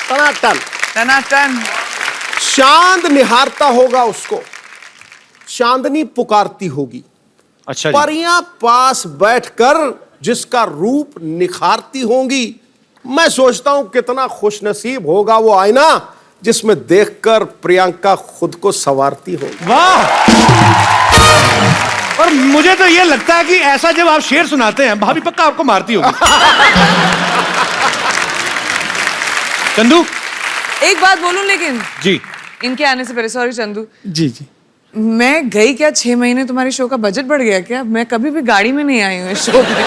टनाटन टनाटन। चांद निहारता होगा उसको, चांदनी पुकारती होगी। अच्छा जी। परियां पास बैठकर जिसका रूप निखारती होंगी। मैं सोचता हूं कितना खुशनसीब होगा वो आईना जिसमें देखकर प्रियंका खुद को संवारती होगी। वाह। और मुझे तो ये लगता है कि ऐसा जब आप शेर सुनाते हैं भाभी पक्का आपको मारती होगी। चंदू। एक बात बोलूं लेकिन जी। इनके आने से पहले, सॉरी चंदू जी जी। मैं गई क्या 6 महीने, तुम्हारे शो का बजट बढ़ गया क्या? मैं कभी भी गाड़ी में नहीं आई हूँ इस शो में।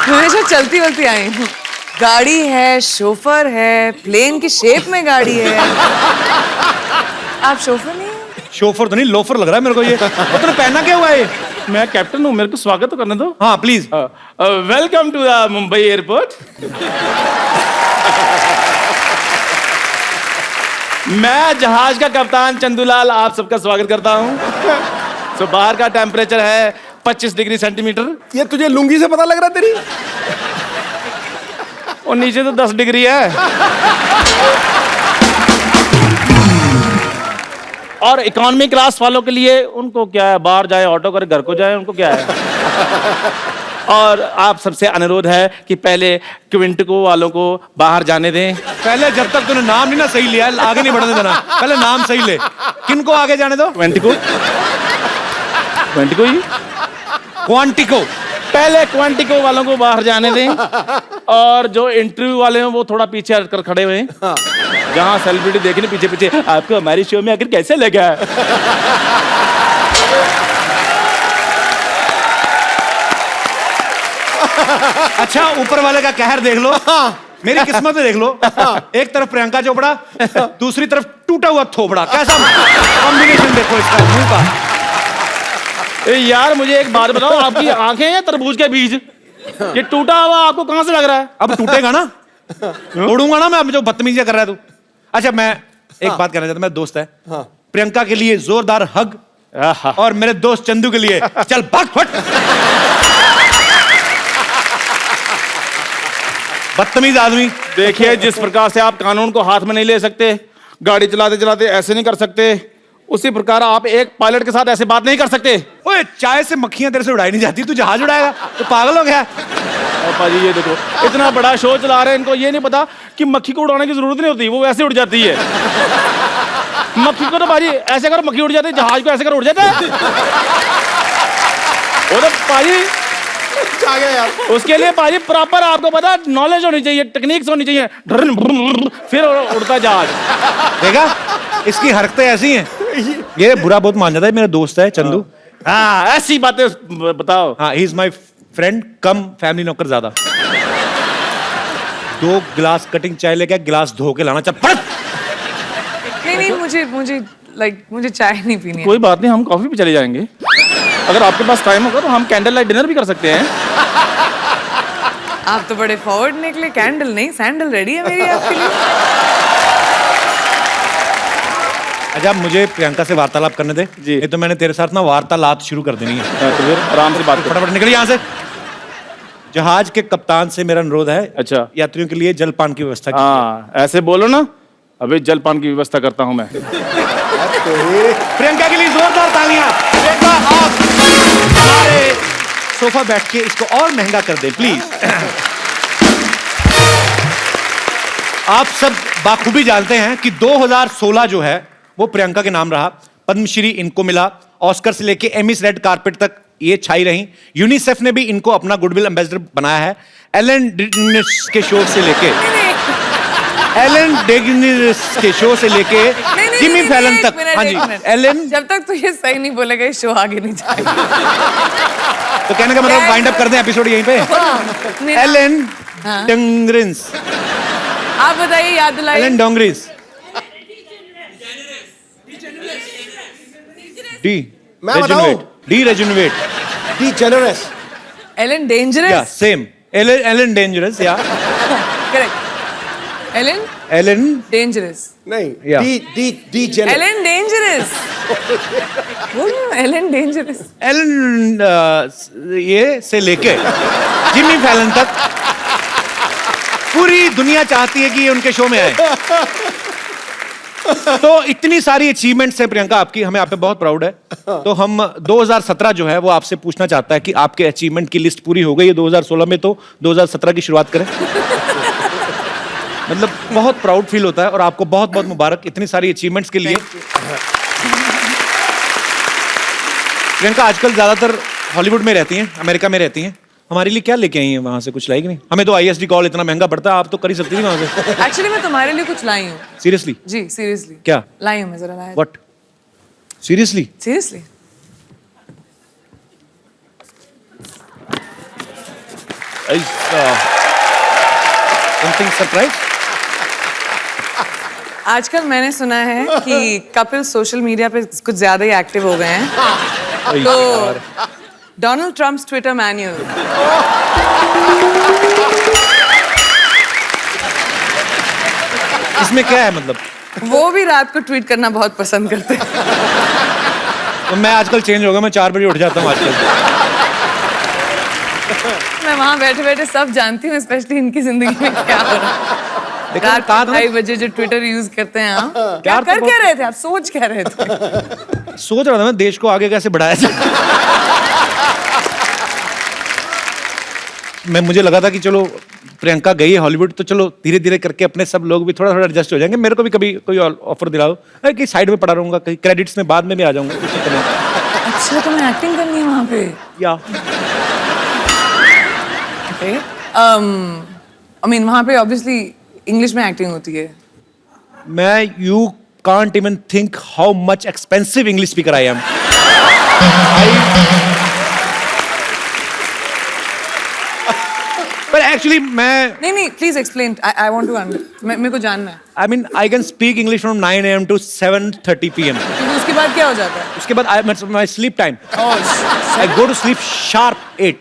हमेशा चलती वलती आई हूँ। गाड़ी है, शोफर है, प्लेन की शेप में गाड़ी है। आप शोफर नहीं हैं? शोफर तो नहीं, लोफर लग रहा है मेरे को ये। और तूने पहना क्या हुआ है ये? मैं कैप्टन हूँ, मेरे को स्वागत तो करने दो। हाँ please. Welcome to the Mumbai airport. मैं जहाज का कप्तान चंदूलाल आप सबका स्वागत करता हूँ। तो बाहर का टेम्परेचर है 25 डिग्री सेंटीमीटर ये तुझे लुंगी से पता लग रहा है तेरी? और नीचे तो 10 डिग्री है। और इकोनॉमी क्लास वालों के लिए उनको क्या है, बाहर जाए ऑटो करे घर को जाए, उनको क्या है। और आप सबसे अनुरोध है कि पहले क्विंटिको वालों को बाहर जाने दें। पहले जब तक तूने नाम नहीं ना सही लिया आगे नहीं बढ़ने देना। पहले नाम सही ले। किनको आगे जाने दो? क्विंटिको, क्विंटिको ही, क्वांटिको। पहले क्वांटिको वालों को बाहर जाने दें। और जो इंटरव्यू वाले हैं वो थोड़ा पीछे हटकर खड़े हुए हैं। जहां सेलिब्रिटी देखे पीछे पीछे, आपको हमारी शो में आखिर कैसे लगा? अच्छा ऊपर वाले का कहर देख लो। मेरी किस्मत में देख लो। एक तरफ प्रियंका चोपड़ा, दूसरी तरफ टूटा हुआ थोपड़ा। कैसा कॉम्बिनेशन देखो इसका मुंह का। यार मुझे एक बात बताओ, आपकी आंखें हैं तरबूज के बीज? ये टूटा हुआ आपको कहां से लग रहा है? अब टूटेगा ना, तोड़ूंगा ना मैं। अब जो बदतमीजी कर रहा है तू। अच्छा मैं एक बात कहना चाहता हूं, मेरा दोस्त है प्रियंका के लिए जोरदार हग, और मेरे दोस्त चंदू के लिए चल भाग फट। बदतमीज आदमी। देखिए जिस प्रकार से आप कानून को हाथ में नहीं ले सकते, गाड़ी चलाते चलाते ऐसे नहीं कर सकते, उसी प्रकार आप एक पायलट के साथ ऐसे बात नहीं कर सकते। ओए चाय से मक्खियां तेरे से उड़ाई नहीं जाती, तू जहाज उड़ाएगा? तो पागल हो गया। पाजी ये देखो, इतना बड़ा शो चला रहे हैं, इनको ये नहीं पता कि मक्खी को उड़ाने की जरूरत नहीं होती, वो वैसे उड़ जाती है। मक्खी को तो पाजी ऐसे कर मक्खी उड़ जाती है, जहाज को ऐसे कर उड़ जाता है। वो तो पाजी आ गया यार। उसके लिए पाजी प्रॉपर आपको पता नॉलेज होनी चाहिए, टेक्निक्स होनी चाहिए, फिर उड़ता जहाज। देखा इसकी हरकतें ऐसी हैं। ये बुरा बहुत मान जाता है। मेरा दोस्त है चंदू। हाँ ऐसी बातें बताओ। हाँ he is my friend come family नौकर ज्यादा। 2 गिलास कटिंग चाय लेके गिलास धो के लाना। चल फट। नहीं मुझे चाय नहीं पीनी है। कोई बात नहीं, हम कॉफी पे चले जाएंगे। अगर आपके पास टाइम होगा तो हम कैंडल लाइट डिनर भी कर सकते हैं। आप तो बड़े फॉरवर्ड निकले। कैंडल नहीं सैंडल रेडी है मेरी आपके लिए। अच्छा मुझे प्रियंका से वार्तालाप करने दे जी। ये तो मैंने तेरे साथ ना वार्तालाप शुरू कर देनी है। तो फिर आराम से बात करो। फटाफट निकल यहाँ से। जहाज के कप्तान से मेरा अनुरोध है, अच्छा यात्रियों के लिए जलपान की व्यवस्था कीजिए। हाँ ऐसे बोलो ना, अभी जलपान की व्यवस्था करता हूँ मैं। प्रियंका के लिए जोरदार तालियां। प्रियंका आप हमारे सोफा बैठ के इसको और महंगा कर दें प्लीज। आप सब बाखूबी जानते हैं कि 2016 जो है वो प्रियंका के नाम रहा। पद्मश्री इनको मिला, ऑस्कर से लेके एमिस रेड कारपेट तक ये छाई रही। यूनिसेफ ने भी इनको अपना गुडविल एम्बेसडर बनाया है। एलन डेगेनिस के शो से लेके जिमी फैलन तक। हाँ जी एलन। जब तक तू ये सही नहीं बोलेगा शो आगे नहीं जाएगा। तो कहने का मतलब वाइंड अप कर दें एपिसोड यहीं पे। Ellen DeGeneres. आप बताइए, याद दिलाइए। Ellen DeGeneres. डी मैं बताऊं? D rejuvenate. D generous. Ellen dangerous. या सेम एलन डेंजरस या करेक्ट। Ellen dangerous. नहीं या D generous. Ellen dangerous. Ellen dangerous. Ellen ये से लेके जिमी फैलन तक पूरी दुनिया चाहती है कि ये उनके शो में आए। तो इतनी सारी अचीवमेंट्स हैं प्रियंका आपकी, हमें आप पे बहुत प्राउड है। तो हम 2017 जो है वो आपसे पूछना चाहता है कि आपके अचीवमेंट की लिस्ट पूरी हो गई है 2016 में, तो 2017 की शुरुआत करें। मतलब बहुत प्राउड फील होता है और आपको बहुत बहुत मुबारक इतनी सारी अचीवमेंट्स के लिए। प्रियंका आजकल ज्यादातर हॉलीवुड में रहती हैं, अमेरिका में रहती हैं। हमारे लिए क्या लेके आई हैं वहां से? कुछ लाई कि नहीं? हमें तो ISD कॉल इतना महंगा पड़ता है, आप तो कर ही सकती थी वहां से। एक्चुअली मैं तुम्हारे लिए कुछ लाई हूँ। सीरियसली? जी सीरियसली। क्या लाई हूँ मैं? जरा लाया। What? Seriously? Seriously. Something surprise? आजकल मैंने सुना है कि कपिल सोशल मीडिया पे कुछ ज्यादा ही एक्टिव हो गए हैं। तो डोनाल्ड ट्रम्प्स ट्विटर मैन्यूअल। इसमें क्या है मतलब? वो भी रात को ट्वीट करना बहुत पसंद करते हैं। तो मैं आजकल चेंज हो गया, मैं 4 बजे उठ जाता हूँ आजकल। मैं वहां बैठे बैठे सब जानती हूँ, स्पेशली इनकी जिंदगी में क्या हो रहा है। लेकिन रात कहा को था 2:30 बजे जो ट्विटर यूज करते हैं आप, क्या यार तो कर बहुत- क्या रहे थे आप? सोच क्या रहे थे? सोच रहा था मैं देश को आगे कैसे बढ़ाया जाए। मुझे लगा था कि चलो प्रियंका गई है हॉलीवुड, तो चलो धीरे धीरे करके अपने सब लोग भी थोड़ा थोड़ा एडजस्ट हो जाएंगे। मेरे को भी कभी कोई ऑफर दिला दो, कि साइड में पड़ा रहूंगा, कहीं क्रेडिट्स में बाद में भी आ जाऊंगा, कुछ दिक्कत नहीं। अच्छा तुम्हें एक्टिंग करनी है वहां पे? या आई मीन वहां पे ऑब्वियसली इंग्लिश में एक्टिंग होती है। You can't even think how much expensive English speaker I am. पर एक्चुअली मैं नहीं please explain. I want to मेरे को जानना है। I mean, I can speak English from 9 a.m. to 7:30 p.m. क्योंकि उसके बाद क्या हो जाता है? उसके बाद my sleep time. Oh, I go to sleep sharp 8.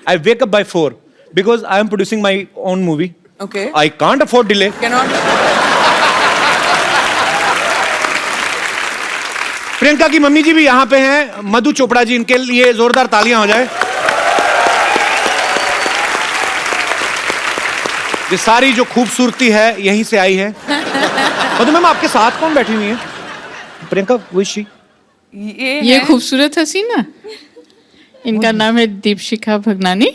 I wake up by 4 because I am producing my own movie. okay. I can't afford delay. Cannot. Priyanka की मम्मी जी भी यहाँ पे हैं, मधु चोपड़ा जी, इनके लिए जोरदार तालियां हो जाए। ये सारी जो खूबसूरती है यहीं से आई है। मधु मैम आपके साथ कौन बैठी हुई है? प्रियंका विशी। ये खूबसूरत हसीना, इनका नाम है दीपशिखा भगनानी।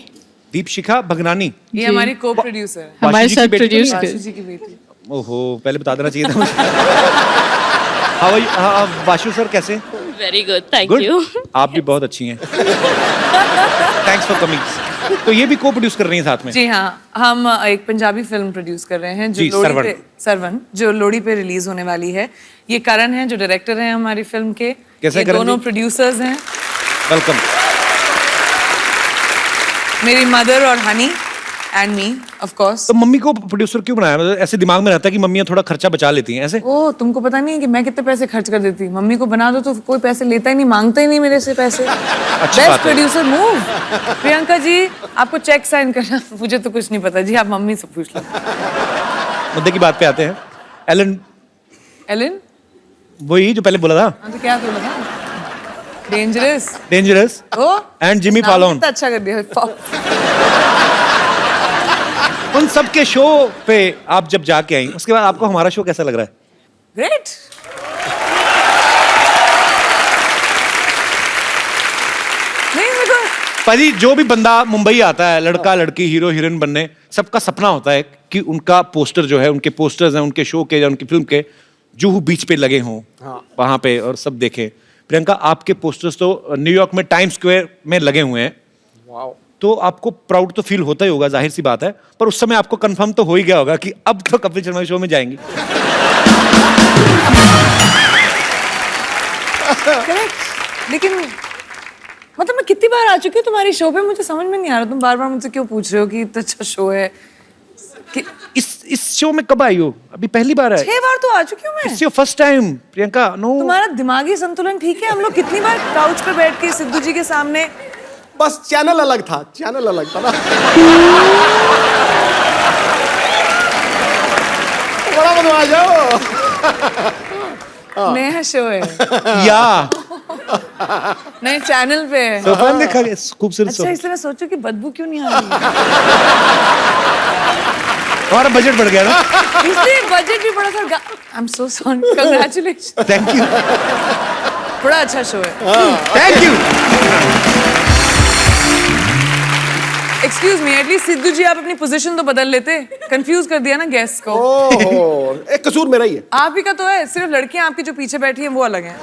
दीपशिखा भगनानी, ये हमारी को प्रोड्यूसर है। हमारे वाशु जी साथ की बेटी तो प्रोड्यूस नहीं? वाशु जी की बेटी। ओहो, पहले बता देना चाहिए था। वाशु सर कैसे? Very good, thank good. You. आप भी बहुत अच्छी हैं। Thanks for coming. तो ये भी को प्रोड्यूस कर रही हैं साथ में? जी हाँ, हम एक पंजाबी फिल्म प्रोड्यूस कर रहे हैं जो जी, लोहड़ी सरवन। पे जो लोहड़ी पे रिलीज होने वाली है। ये करण हैं जो डायरेक्टर हैं हमारी फिल्म के। कैसे ये करण दोनों जी? प्रोड्यूसर्स हैं, वेलकम। मेरी मदर और honey and me of course. तो मम्मी को प्रोड्यूसर क्यों बनाया? मतलब ऐसे दिमाग में रहता है कि मम्मियाँ थोड़ा खर्चा बचा लेती हैं ऐसे? ओ तुमको पता नहीं है कि मैं कितने पैसे खर्च कर देती। मम्मी को बना दो तो कोई पैसे लेता ही नहीं, मांगता ही नहीं मेरे से पैसे। बात बेस्ट है। Producer move. प्रियंका जी आपको चेक साइन करना, मुझे तो कुछ नहीं पता जी, आप मम्मी से पूछ लो। मुद्दे की बात पे आते हैं। एलन, एलन वही जो पहले बोला था, हाँ तो क्या बोला था? Dangerous. Dangerous oh and Jimmy नाम फॉलोन। कितना अच्छा कर दिया। उन सब के शो पे आप जब जाके आई, उसके बाद आपको हमारा शो कैसा लग रहा है? ग्रेट। नहीं मेरे को पाजी, जो भी बंदा मुंबई आता है, लड़का लड़की, हीरो हीरोइन बनने, सबका सपना होता है कि उनका पोस्टर जो है, उनके पोस्टर्स हैं उनके शो के या उनकी फिल्म के, जुहू बीच पे लगे हों वहां पे और सब देखें। प्रियंका आपके पोस्टर्स तो न्यूयॉर्क में टाइम स्क्वायर में लगे हुए हैं। तो आपको प्राउड तो फील होता ही होगा, जाहिर सी बात है। पर उस समय आपको कंफर्म तो हो ही गया होगा कि अब तो कपिल शर्मा शो में जाएंगी। करेक्ट। लेकिन मतलब मैं कितनी बार आ चुकी हूँ तुम्हारी शो पे, मुझे समझ में नहीं आ रहा तुम बार बार मुझसे क्यों पूछ रहे हो कि इतना अच्छा शो है। इस शो में कब आई हो? अभी पहली बार है? 6 बार तो आ चुकी हूँ मैं। It's your first time Priyanka. No, तुम्हारा दिमागी संतुलन ठीक है? हम लोग कितनी बार काउच पे बैठ के सिद्धू जी के सामने। बस चैनल अलग था, चैनल अलग था ना। बड़ा बनवा जाओ। नया शो है, या नए चैनल पे है। सोफा में देखा खूबसूरत अच्छा सोफा। इसलिए मैं सोचू कि बदबू क्यों नहीं आ रही है। हमारा बजट बढ़ गया ना। इसलिए बजट भी बड़ा था। I am so sorry, congratulation. Thank you, बड़ा अच्छा शो है। Thank you. Excuse me, at least Sidhu ji आप अपनी पोजीशन तो बदल लेते। कंफ्यूज कर दिया ना गेस्ट को। ओहो, एक कसूर मेरा ही है। आप ही का तो है, सिर्फ लड़कियां आपकी जो पीछे बैठी हैं वो अलग हैं।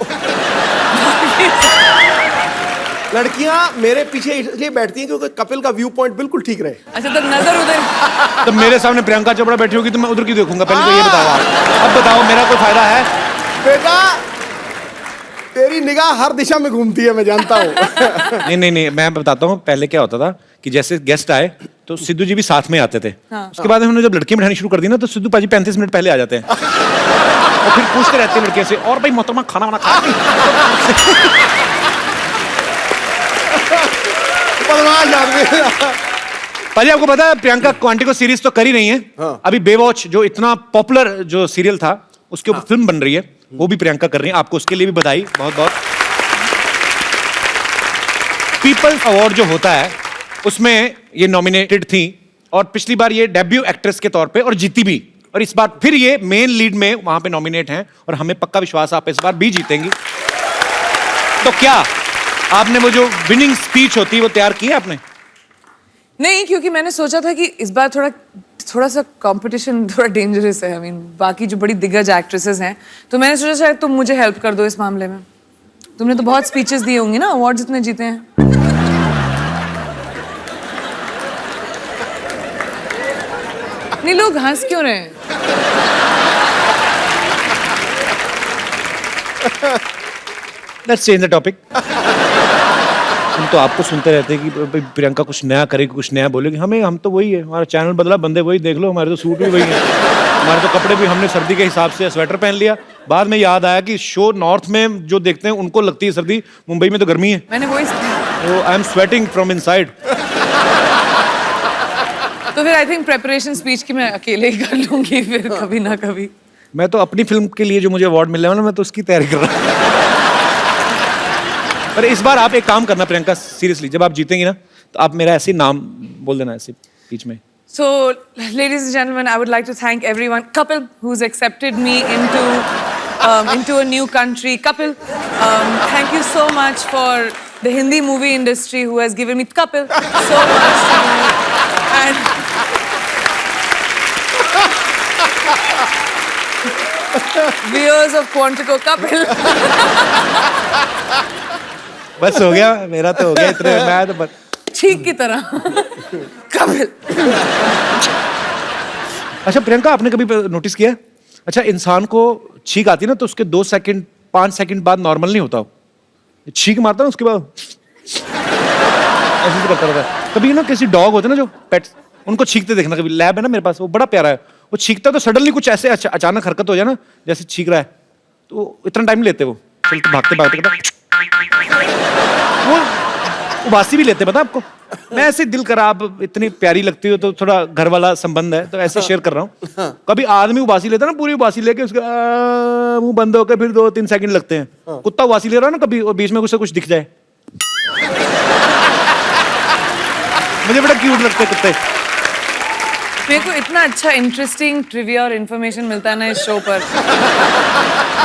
लड़कियां मेरे पीछे इसलिए बैठती हैं क्योंकि कपिल का व्यू पॉइंट बिल्कुल ठीक रहे। अच्छा, तो नजर उधर। तो मेरे सामने प्रियंका चोपड़ा बैठी होगी तो मैं उधर क्यों देखूंगा? पहले तो ये बताओ आप। अब बताओ मेरा कोई फायदा है? बेटा, तेरी निगाह हर दिशा में घूमती है, मैं जानता हूँ। नहीं नहीं नहीं, मैं बताता हूँ। पहले क्या होता था कि जैसे गेस्ट आए तो सिद्धू जी भी साथ में आते थे। हाँ। उसके बाद हमने जब लड़कियां बिठानी शुरू कर दी ना तो सिद्धू पाजी 35 मिनट पहले आ जाते हैं और फिर पूछते रहते हैं लड़कियों से, और भाई मोहतरमा खाना वाना खा ली? बदमाश आदमी। पाजी आपको पता है प्रियंका क्वांटिको सीरीज तो कर ही नहीं है। हाँ। अभी बेवॉच जो इतना पॉपुलर जो सीरियल था उसके ऊपर फिल्म बन रही है, वो भी प्रियंका कर रही है। आपको उसके लिए भी बधाई, बहुत बहुत। पीपल्स अवार्ड जो होता है उसमें ये नॉमिनेटेड थी और पिछली बार ये डेब्यू एक्ट्रेस के तौर पे और जीती भी, और इस बार फिर ये मेन लीड में वहां पे नॉमिनेट हैं और हमें पक्का विश्वास है आप इस बार भी जीतेंगी। तो क्या आपने वो जो विनिंग स्पीच होती है वो तैयार की है आपने? नहीं, क्योंकि मैंने सोचा था कि इस बार थोड़ा सा कंपटीशन थोड़ा डेंजरस है। आई मीन बाकी जो बड़ी दिग्गज एक्ट्रेसेस हैं, तो मैंने सोचा शायद तुम मुझे हेल्प कर दो इस मामले में। तुमने तो बहुत स्पीचेस दी होंगी ना, अवार्ड जितने जीते हैं। नहीं, लोग हंस क्यों रहे हैं? Let's change the topic. हम तो आपको सुनते रहते हैं कि भाई प्रियंका कुछ नया करेगी, कुछ नया बोलेगी। हम तो वही है, हमारा चैनल बदला, बंदे वही, देख लो हमारे तो सूट भी वही है, हमारे तो कपड़े भी हमने सर्दी के हिसाब से स्वेटर पहन लिया। बाद में याद आया कि शो नॉर्थ में जो देखते हैं उनको लगती है सर्दी, मुंबई में तो गर्मी है। मैंने वही। तो I am sweating from inside. तो फिर आई थिंक प्रेपरेशन स्पीच की मैं अकेले ही कर लूंगी फिर कभी ना कभी। मैं तो अपनी फिल्म के लिए जो मुझे अवार्ड मिलने वाला, मैं तो उसकी तैयारी कर रहा हूँ। पर इस बार आप एक काम करना प्रियंका, सीरियसली, जब आप जीतेंगी ना तो आप मेरा ऐसे नाम बोल देना ऐसे बीच में। So, ladies and gentlemen, I would like to thank everyone. Kapil, who's accepted me into a new country. Kapil, thank you so much for the Hindi movie industry who has given me Kapil so much. And viewers of Quantico, Kapil. बस हो गया, मेरा तो हो गया इतने, मैं तो बस ठीक की तरह कपिल। अच्छा प्रियंका, आपने कभी नोटिस किया, अच्छा इंसान को छींक आती है ना तो उसके 2 सेकंड 5 सेकंड बाद नॉर्मल नहीं होता, छींक मारता ना उसके बाद ऐसे करता रहता है। कभी ना किसी डॉग होते ना जो पेट्स, उनको छींकते देखना, कभी लैब है ना मेरे पास, वो बड़ा प्यारा है, वो छींकता तो सडनली कुछ ऐसे अचानक हरकत हो जाए ना जैसे छींक रहा है, तो इतना टाइम लेते वो, चलते भागते भागते वो उबासी भी लेते, पता आपको। मैं ऐसे दिल करा, आप इतनी प्यारी लगती हो तो थोड़ा घर वाला संबंध है तो ऐसे शेयर कर रहा हूँ। कभी आदमी उबासी लेता ना, पूरी उबासी लेके उसका मुंह बंद होकर फिर 2-3 सेकंड लगते हैं। कुत्ता उबासी ले रहा है ना कभी, और बीच में कुछ दिख जाए, मुझे बड़ा क्यूट लगते हैं कुत्ते। मेरे को इतना अच्छा इंटरेस्टिंग ट्रिविया और इन्फॉर्मेशन मिलता है ना इस शो पर,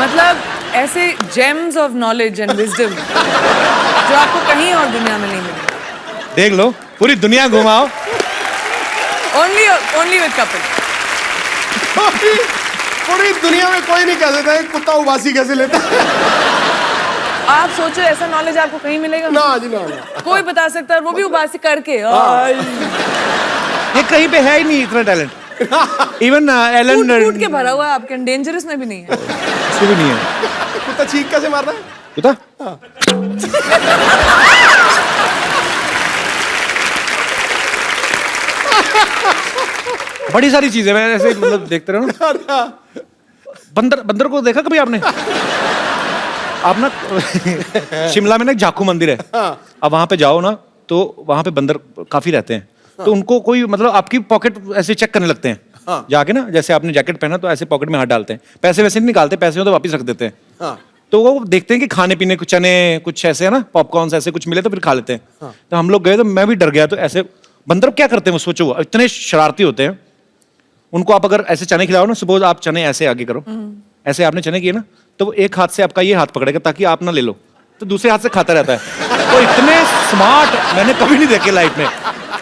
मतलब ऐसे James of knowledge and wisdom जो आपको कहीं और दुनिया में नहीं मिलेगी। देख लो, पूरी दुनिया घुमाओ, ओनली विद कपिल। पूरी दुनिया में कोई नहीं कह सकता है कुत्ता उबासी कैसे लेता है। आप सोचो ऐसा नॉलेज आपको कहीं मिलेगा? ना जी ना, ना। कोई बता सकता है, वो भी उबासी करके। ये कहीं पे है ही नहीं इतना टैलेंट। इवन एलन कूट के भरा हुआ है आपके, डेंजरस में भी नहीं है। उसको भी नहीं है। कुत्ता चीख कैसे मारता है? कुत्ता बड़ी सारी चीजें मैं ऐसे मतलब देखते रहो ना। बंदर को देखा कभी आपने? आप ना शिमला में ना एक जाखू मंदिर है, अब वहां पे जाओ ना तो वहां पे बंदर काफी रहते हैं, तो उनको कोई मतलब आपकी पॉकेट ऐसे चेक करने लगते हैं जाके ना, जैसे आपने जैकेट पहना तो ऐसे पॉकेट में हाथ डालते हैं, पैसे वैसे नहीं निकालते, पैसे हो तो वापस रख देते हैं। तो वो देखते हैं कि खाने पीने कुछ चने कुछ ऐसे है ना, पॉपकॉर्न ऐसे कुछ मिले तो फिर खा लेते हैं। तो हम लोग गए तो मैं भी डर गया, तो ऐसे बंदर क्या करते हैं वो सोचो, वो इतने शरारती होते हैं, उनको आप अगर ऐसे चने खिलाओ ना, सपोज आप चने ऐसे आगे करो, ऐसे आपने चने किए ना, तो वो एक हाथ से आपका ये हाथ पकड़ेगा ताकि आप ना ले लो, तो दूसरे हाथ से खाता रहता है। तो इतने स्मार्ट मैंने कभी नहीं देखे लाइफ में।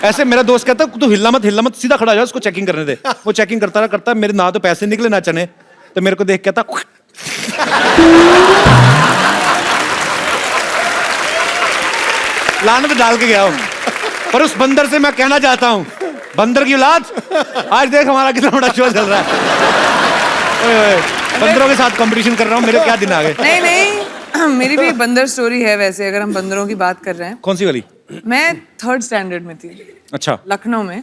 ऐसे मेरा दोस्त कहता है तू हिलना मत, सीधा खड़ा हो जा, उसको चेकिंग करने दे। वो चेकिंग करता मेरे ना तो पैसे निकले ना चने, तो मेरे को देख कहता लानत डाल के गया हूं। पर उस बंदर से मैं कहना चाहता हूं, बंदर की औलाद, आज देख हमारा कितना बड़ा शो चल रहा है। ओए, बंदरों के साथ कंपटीशन कर रहा हूं, मेरे क्या दिन आ गए। नहीं मेरी भी एक बंदर स्टोरी है। वैसे अगर हम बंदरों की बात कर रहे हैं, कौन सी वाली? मैं 3rd स्टैंडर्ड में थी, अच्छा। लखनऊ में,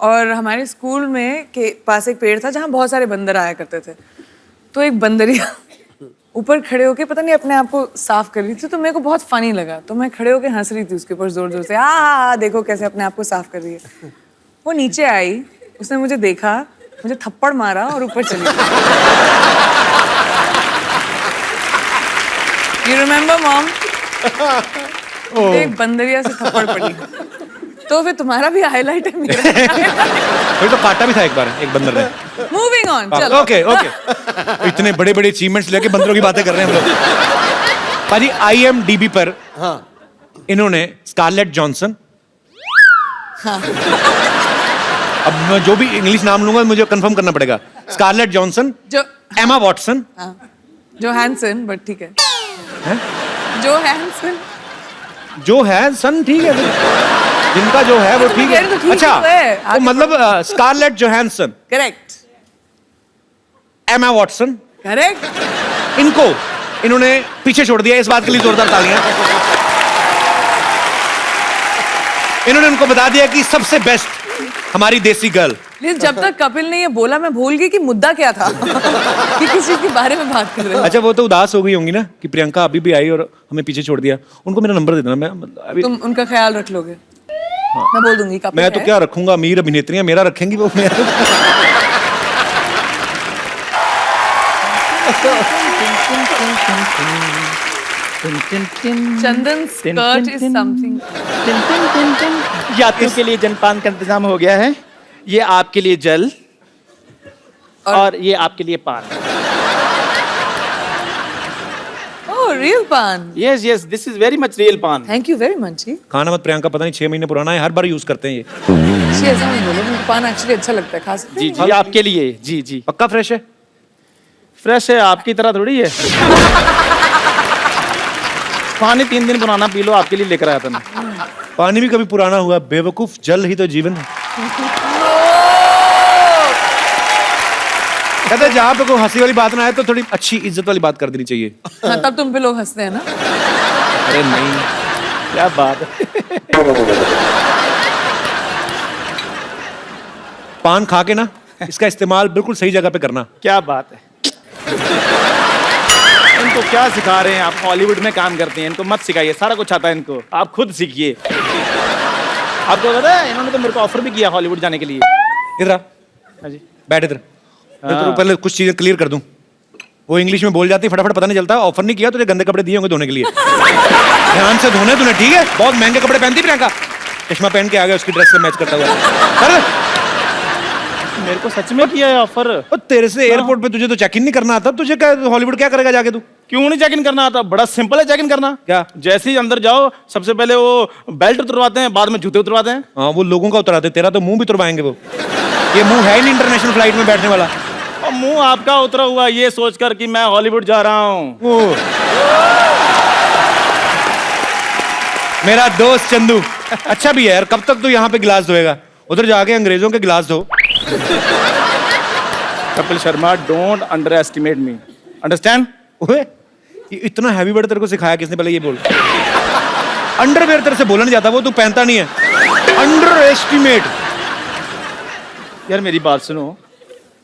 और हमारे स्कूल में के पास एक पेड़ था जहाँ बहुत सारे बंदर आया करते थे। तो एक बंदरिया ऊपर खड़े होके पता नहीं अपने आप को साफ कर रही थी, तो मेरे को बहुत फनी लगा, तो मैं खड़े होके हंस रही थी उसके ऊपर जोर जोर से, हाँ देखो कैसे अपने आप को साफ कर रही है। वो नीचे आई, उसने मुझे देखा, मुझे थप्पड़ मारा और ऊपर चली गई। You remember, Mom? एक बंदरिया से थप्पड़ पड़ी। तो फिर तुम्हारा भी हाईलाइट है मेरा। फिर तो काटा भी था एक बार एक बंदर ने। मूविंग ऑन, चलो। ओके इतने बड़े बड़े अचीवमेंट्स लेके बंदरों की बातें कर रहे हैं हम लोग। पाजी IMDb पर इन्होंने स्कारलेट जॉनसन, अब मैं जो भी इंग्लिश नाम लूंगा मुझे कंफर्म करना पड़ेगा। स्कारलेट जॉनसन, जो एमा वॉटसन, जो हैंसन, बट ठीक है, जो हैंसन, जो है सन, ठीक है, जिनका जो है वो ठीक है। अच्छा, तो मतलब Scarlett Johansson, correct, Emma Watson, correct, इन्होंने पीछे छोड़ दिया। इस बात के लिए जोरदार तालियां। इन्होंने उनको बता दिया कि सबसे बेस्ट हमारी देसी गर्ल। जब तक कपिल ने ये बोला मैं भूल गई कि मुद्दा क्या था। कि किस चीज के बारे में बात कर रहे हैं। अच्छा, वो तो उदास हो गई होंगी ना कि प्रियंका अभी भी आई और हमें पीछे छोड़ दिया। उनको मेरा नंबर दे देना, मैं अभी तुम उनका ख्याल रख लोगे। मैं बोल दूंगी कपिल मैं तो क्या रखूंगा, अमीर अभिनेत्रियां मेरा रखेंगी वो मेरा। चंदन स्कर्ट इज समथिंग। यात्रियों के लिए जलपान का इंतजाम हो गया है। ये आपके लिए जल और ये आपके लिए पान। ओह, रियल पान। Yes yes, this is very much real पान। थैंक यू वेरी मच जी। खाना मत प्रियंका, पता नहीं 6 महीने पुराना है, हर बार यूज करते हैं ये। जी ऐसा नहीं बोलो, मुझे पान एक्चुअली अच्छा लगता है, खा सकते जी हैं? जी, आपके लिए। जी जी, पक्का फ्रेश है? फ्रेश है, आपकी तरह थोड़ी है। पानी 3 दिन पुराना पी लो, आपके लिए लेकर आया था मैं। पानी भी कभी पुराना हुआ बेवकूफ, जल ही तो जीवन है। कहते हैं जहाँ पे कोई हंसी वाली बात ना आए तो थोड़ी अच्छी इज्जत वाली बात कर देनी चाहिए। हाँ, तब तुम पे लोग हंसते हैं ना। अरे नहीं, क्या बात है। पान खा के ना इसका इस्तेमाल बिल्कुल सही जगह पे करना। क्या बात है। इनको क्या सिखा रहे हैं आप? हॉलीवुड में काम करते हैं, इनको मत सिखाइए, सारा कुछ आता है इनको, आप खुद सीखिए। आपको पता है इन्होंने तो मेरे को ऑफर भी किया हॉलीवुड जाने के लिए। इधर आ, हाँ जी, बैठ इधर। मैं तो पहले कुछ चीजें क्लियर कर दूं। वो इंग्लिश में बोल जाती फटाफट, पता नहीं चलता। ऑफर नहीं किया, तुझे गंदे कपड़े दिए होंगे धोने के लिए। ध्यान से धोने तूने, ठीक है? बहुत महंगे कपड़े पहनती प्रियंका। चश्मा पहन के आ गया उसकी ड्रेस से मैच करता हुआ। अरे मेरे को सच में किया है ऑफर। तेरे से एयरपोर्ट पे तुझे तो चेक इन नहीं करना आता, तुझे क्या हॉलीवुड क्या करेगा जाके तू? क्यों नहीं चेक इन करना आता? बड़ा सिंपल है चेक इन करना। क्या? जैसे ही अंदर जाओ सबसे पहले वो बेल्ट उतरवाते हैं, बाद में जूते उतरवाते हैं। हाँ, वो लोगों का उतराते, तेरा तो मुंह भी उतरवाएंगे वो। ये मुंह है ही नहीं इंटरनेशनल फ्लाइट में बैठने वाला। और मुंह आपका उतरा हुआ ये सोचकर कि मैं हॉलीवुड जा रहा हूँ। मेरा दोस्त चंदू अच्छा भी है यार। कब तक तू यहाँ पे गिलास धोएगा? उधर जाके अंग्रेजों के गिलास धो। Kapil Sharma, don't under estimate me, understand? ओए, ये इतना हैवी वर्ड तेरे को सिखाया किसने? पहले ये बोल। अंडरवेयर तेरे से बोला नहीं जाता, वो तू पहनता नहीं है। Under estimate. यार मेरी बात सुनो,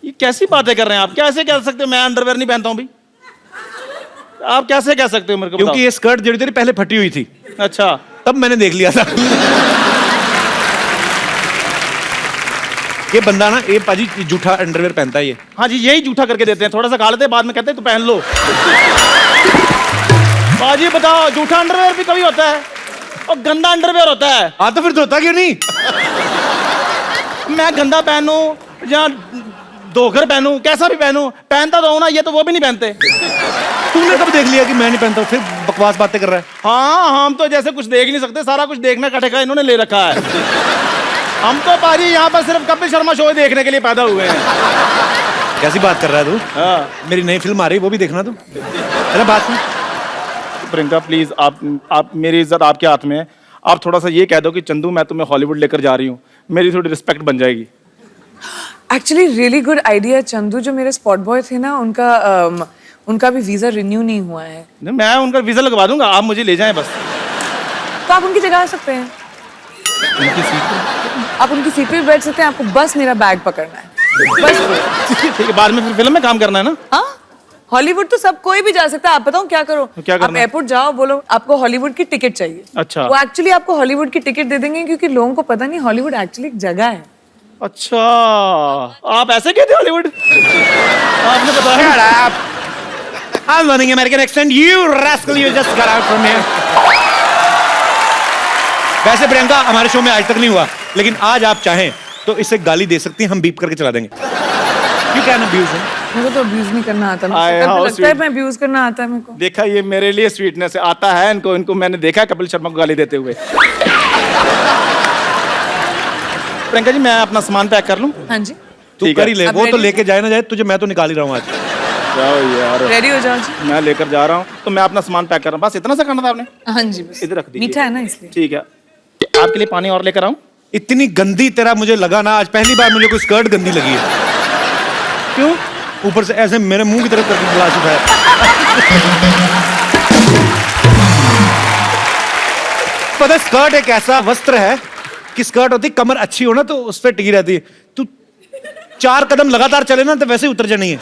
ये कैसी बातें कर रहे हैं आप? कैसे कह सकते हो मैं अंडरवेयर नहीं पहनता हूँ भी? आप कैसे कह सकते हो मेरे को? क्योंकि ये स्कर्ट जो तेरी पहले फटी हुई थी। अच्छा, तब मैंने देख लिया था। ये बंदा ना, ये पाजी जूठा अंडरवेयर पहनता है ये। हाँ जी, यही जूठा करके देते हैं, थोड़ा सा खा लेते हैं, बाद में कहते हैं तो पहन लो। बाजी बताओ, जूठा अंडरवेयर भी कभी होता है और गंदा अंडरवेयर होता है। हाँ, तो फिर धोता क्यों नहीं? मैं गंदा पहनूं या धोकर पहनूं, कैसा भी पहनूं, पहनता तो हूं ना, ये तो वो भी नहीं पहनते। तूने कब देख लिया कि मैं नहीं पहनता हूँ? फिर बकवास बातें कर रहा है। हाँ, हम तो जैसे कुछ देख नहीं सकते, सारा कुछ देखने का ठेका इन्होंने ले रखा है। हम तो पाजी यहाँ पर सिर्फ कपिल शर्मा शो देखने के लिए पैदा हुए हैं। कैसी बात कर रहा है तू? हाँ। मेरी नई फिल्म आ रही है, वो भी देखना तू। अरे बात सुन। प्रियंका प्लीज, आप मेरी इज्जत आपके हाथ में है। आप थोड़ा सा ये कह दो कि चंदू मैं तुम्हें हॉलीवुड लेकर जा रही हूँ, मेरी थोड़ी रिस्पेक्ट बन जाएगी। Actually really good idea Chandu. जो मेरे स्पॉट बॉय थे ना, उनका भी वीजा रिन्यू नहीं हुआ है। नहीं, मैं उनका वीजा लगवा दूंगा, आप मुझे ले जाएं बस। तो आप उनकी जगह आ सकते हैं। आप उनकी सीट पे भी बैठ सकते हैं, आपको बस मेरा बैग पकड़ना है बस। ठीक है, बाद में फिर फिल्म में काम करना है ना। हाँ, हॉलीवुड तो सब कोई भी जा सकता है। आप बताओ क्या करो? क्या करना आप एयरपोर्ट जाओ, बोलो आपको हॉलीवुड की टिकट चाहिए। अच्छा। वो एक्चुअली आपको हॉलीवुड की टिकट दे देंगे, क्योंकि लोगों को पता नहीं हॉलीवुड एक्चुअली एक जगह है। अच्छा, आप ऐसे गए थे हॉलीवुड? आपने बताया। I'm learning American accent. You rascal, you just got out from here. वैसे प्रियंका हमारे शो में आज तक नहीं हुआ, लेकिन आज आप चाहें तो इसे गाली दे सकती हैं, हम बीप करके चला देंगे। You can abuse him. मेरे को तो अब्यूज नहीं करना आता। आए, मेरे how को लगता है sweet. मैं अब्यूज करना आता है मेरे को। देखा, ये मेरे लिए स्वीटनेस आता है इनको मैंने देखा है कपिल शर्मा को गाली देते हुए। प्रियंका जी, मैं अपना सामान पैक कर लूं? हाँ जी, तू ठीक कर है। ही ले, अब वो तो ready? लेके जाए ना जाए, तुझे मैं तो निकाल ही रहा हूँ आज। जाओ यार, रेडी हो जाओ जी। मैं लेकर जा रहा हूँ, तो मैं अपना सामान पैक कर रहा हूँ। बस इतना सा करना था आपने? हाँ जी, बस इधर रख दीजिए। मीठा है ना इसलिए। ठीक है, आपके लिए पानी और लेकर आऊं? इतनी गंदी तेरा मुझे लगा ना, आज पहली बार मुझे कोई स्कर्ट गंदी लगी है। क्यों? ऊपर से ऐसे मेरे मुंह की तरफ करके बुला चुका है। पता है, स्कर्ट एक ऐसा वस्त्र है कि स्कर्ट होती, कमर अच्छी हो ना तो उस पर टिकी रहती है। तू 4 कदम लगातार चले ना तो वैसे ही उतर जानी है,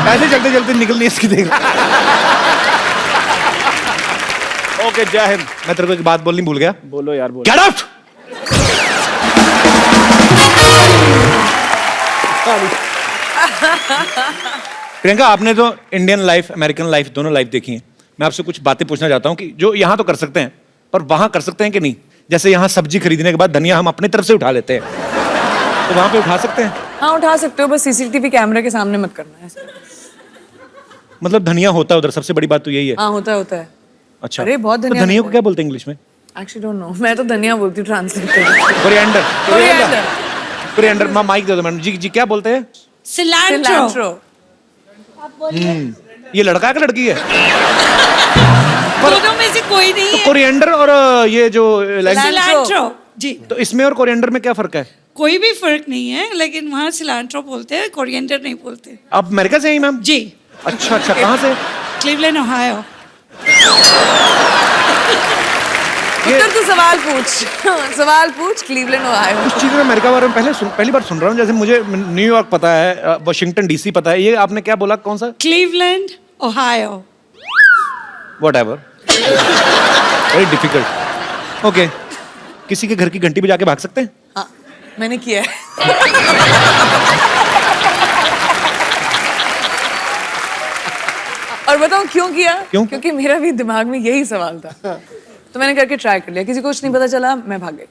ऐसे चलते चलते निकलनी है इसकी। देख, ओके, जय हिंद। मैं तेरे को एक बात बोलनी भूल गया। बोलो यार, बोलो। Get out. प्रियंका, आपने तो इंडियन लाइफ, अमेरिकन लाइफ, दोनों लाइफ देखी है। मैं आपसे कुछ बातें पूछना चाहता हूँ कि जो यहाँ तो कर सकते हैं पर वहां कर सकते हैं कि नहीं? जैसे यहाँ सब्जी खरीदने के बाद धनिया हम अपनी तरफ से उठा लेते हैं, तो वहां पे उठा सकते हैं? हाँ, उठा सकते हो, बस सीसीटीवी कैमरे के सामने मत करना है। मतलब धनिया होता है उधर, सबसे बड़ी बात तो यही है। हाँ, होता है। अच्छा, अरे, बहुत तो धनिया धनिया को होता है। क्या बोलते हैं इंग्लिश में? एक्चुअली डोंट नो, मैं तो धनिया बोलती हूँ ट्रांसलेट करके। कोरिएंडर। कोरिएंडर। कोरिएंडर। माइक दे दो मैडम जी। जी क्या बोलते हैं? सिलैंट्रो। ये लड़का है कि लड़की है? दोनों में से कोई नहीं तो है। कोरिएंडर और ये जो सिलांट्रो जी। तो इसमें और कोरिएंडर में क्या फर्क है? कोई भी फर्क नहीं है, लेकिन वहाँ सिलांट्रो बोलते हैं, कोरिएंडर नहीं बोलते। आप अमेरिका से हैं मैम? जी, अच्छा, कहाँ से? Cleveland, Ohio. उत्तर तू सवाल पूछ। Cleveland, Ohio. कुछ चीजें मैं अमेरिका के बारे में पहली बार सुन रहा हूँ। जैसे मुझे न्यूयॉर्क पता है, वाशिंगटन डीसी पता है, ये आपने क्या बोला, कौन सा? Cleveland, Ohio. Whatever. Very difficult. Okay. किसी के घर की घंटी बजा के भाग सकते हैं? हाँ, मैंने किया है। और बताऊं क्यों किया? क्यों? क्योंकि मेरा भी दिमाग में यही सवाल था, तो मैंने करके ट्राई कर लिया। किसी को कुछ नहीं पता चला, मैं भाग गई।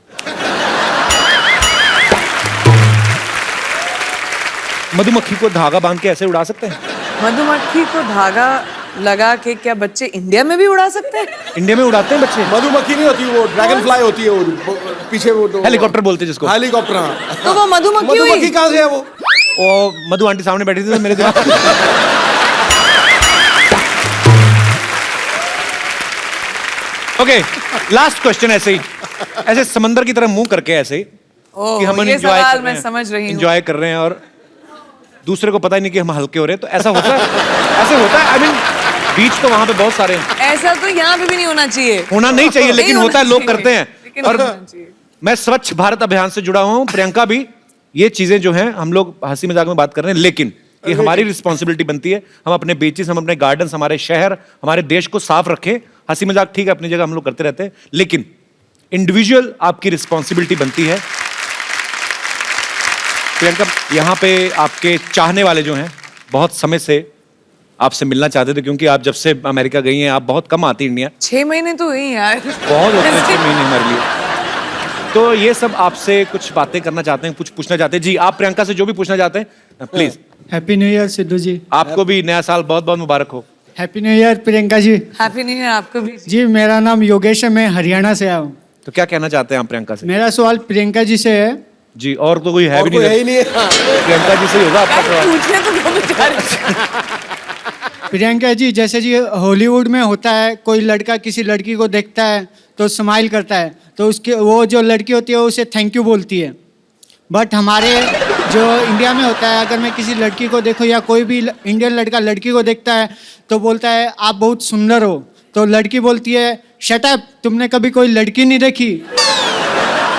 मधुमक्खी को धागा बांध के ऐसे उड़ा सकते हैं? मधुमक्खी को धागा लगा के क्या बच्चे इंडिया में भी उड़ा सकते हैं? इंडिया में उड़ाते हैं बच्चे? मधुमक्खी नहीं होती, वो ड्रैगन फ्लाई होती है, वो पीछे वो तो हेलीकॉप्टर बोलते हैं जिसको। हेलीकॉप्टर। हाँ, तो वो मधुमक्खी हुई। मधुमक्खी कहाँ से है वो? मधु आंटी सामने बैठी थी तो मेरे दिमाग ओके, लास्ट क्वेश्चन ऐसे समंदर की तरह मुंह करके ऐसे ही कि हम ये सवाल मैं समझ रही हूँ। एंजॉय कर रहे हैं और दूसरे को पता ही नहीं कि हम हल्के हो रहे हैं, तो ऐसा होता है? ऐसे होता है? आई मीन बीच तो वहां पे बहुत सारे हैं। ऐसा तो यहाँ पे भी नहीं होना चाहिए। होना नहीं चाहिए, लेकिन नहीं होता है, होना लोग करते हैं। लेकिन और होना चाहिए। मैं स्वच्छ भारत अभियान से जुड़ा हुआ हूँ, प्रियंका भी। ये चीजें जो हैं हम लोग हंसी मजाक में बात कर रहे हैं, लेकिन ये हमारी रिस्पॉन्सिबिलिटी बनती है। हम अपने बीचेस, हम अपने गार्डन्स, हमारे शहर, हमारे देश को साफ रखें। हंसी मजाक ठीक है, अपनी जगह हम लोग करते रहते हैं, लेकिन इंडिविजुअल आपकी रिस्पॉन्सिबिलिटी बनती है। प्रियंका, यहाँ पे आपके चाहने वाले जो हैं बहुत समय से आपसे मिलना चाहते थे, क्योंकि आप जब से अमेरिका गई हैं आप बहुत कम आती इंडिया। 6 महीने तो हुई यार। बहुत होते हैं 6 महीने हमारे लिए। तो ये सब आपसे कुछ बातें करना चाहते हैं, कुछ पूछना चाहते हैं। जी, आप प्रियंका से जो भी पूछना चाहते हैं please. Happy new year Sidhu ji. आपको भी नया साल बहुत बहुत मुबारक हो। Happy new year Priyanka ji. Happy new year आपको भी। जी मेरा नाम योगेश है, मैं हरियाणा से आया हूँ। तो क्या कहना चाहते हैं आप प्रियंका से? मेरा सवाल प्रियंका जी से है। जी, और तो कोई है और भी कोई नहीं, है ही नहीं है। प्रियंका जी से ही होगा आपका सवाल। पूछने तो दो बेचारे। प्रियंका जी, जैसे जी हॉलीवुड में होता है, कोई लड़का किसी लड़की को देखता है तो स्माइल करता है, तो उसके वो जो लड़की होती है उसे थैंक यू बोलती है। बट हमारे जो इंडिया में होता है, अगर मैं किसी लड़की को देखूँ या कोई भी इंडियन लड़का लड़की को देखता है तो बोलता है आप बहुत सुंदर हो, तो लड़की बोलती है शट अप, तुमने कभी कोई लड़की नहीं देखी।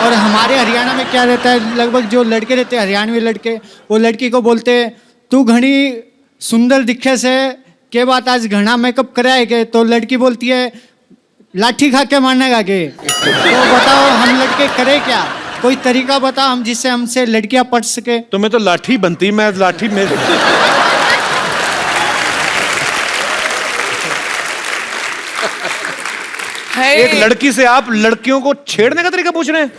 और हमारे हरियाणा में क्या रहता है, लगभग जो लड़के रहते हैं हरियाणवी लड़के, वो लड़की को बोलते हैं तू घनी सुंदर दिखे से के बात आज घना मेकअप कराए के, तो लड़की बोलती है लाठी खा के मारने का के। तो बताओ हम लड़के करें क्या, कोई तरीका बताओ हम जिससे हमसे लड़कियां पढ़ सके। तो मैं तो लाठी बनती, मैं लाठी में एक लड़की से आप लड़कियों को छेड़ने का तरीका पूछ रहे हैं?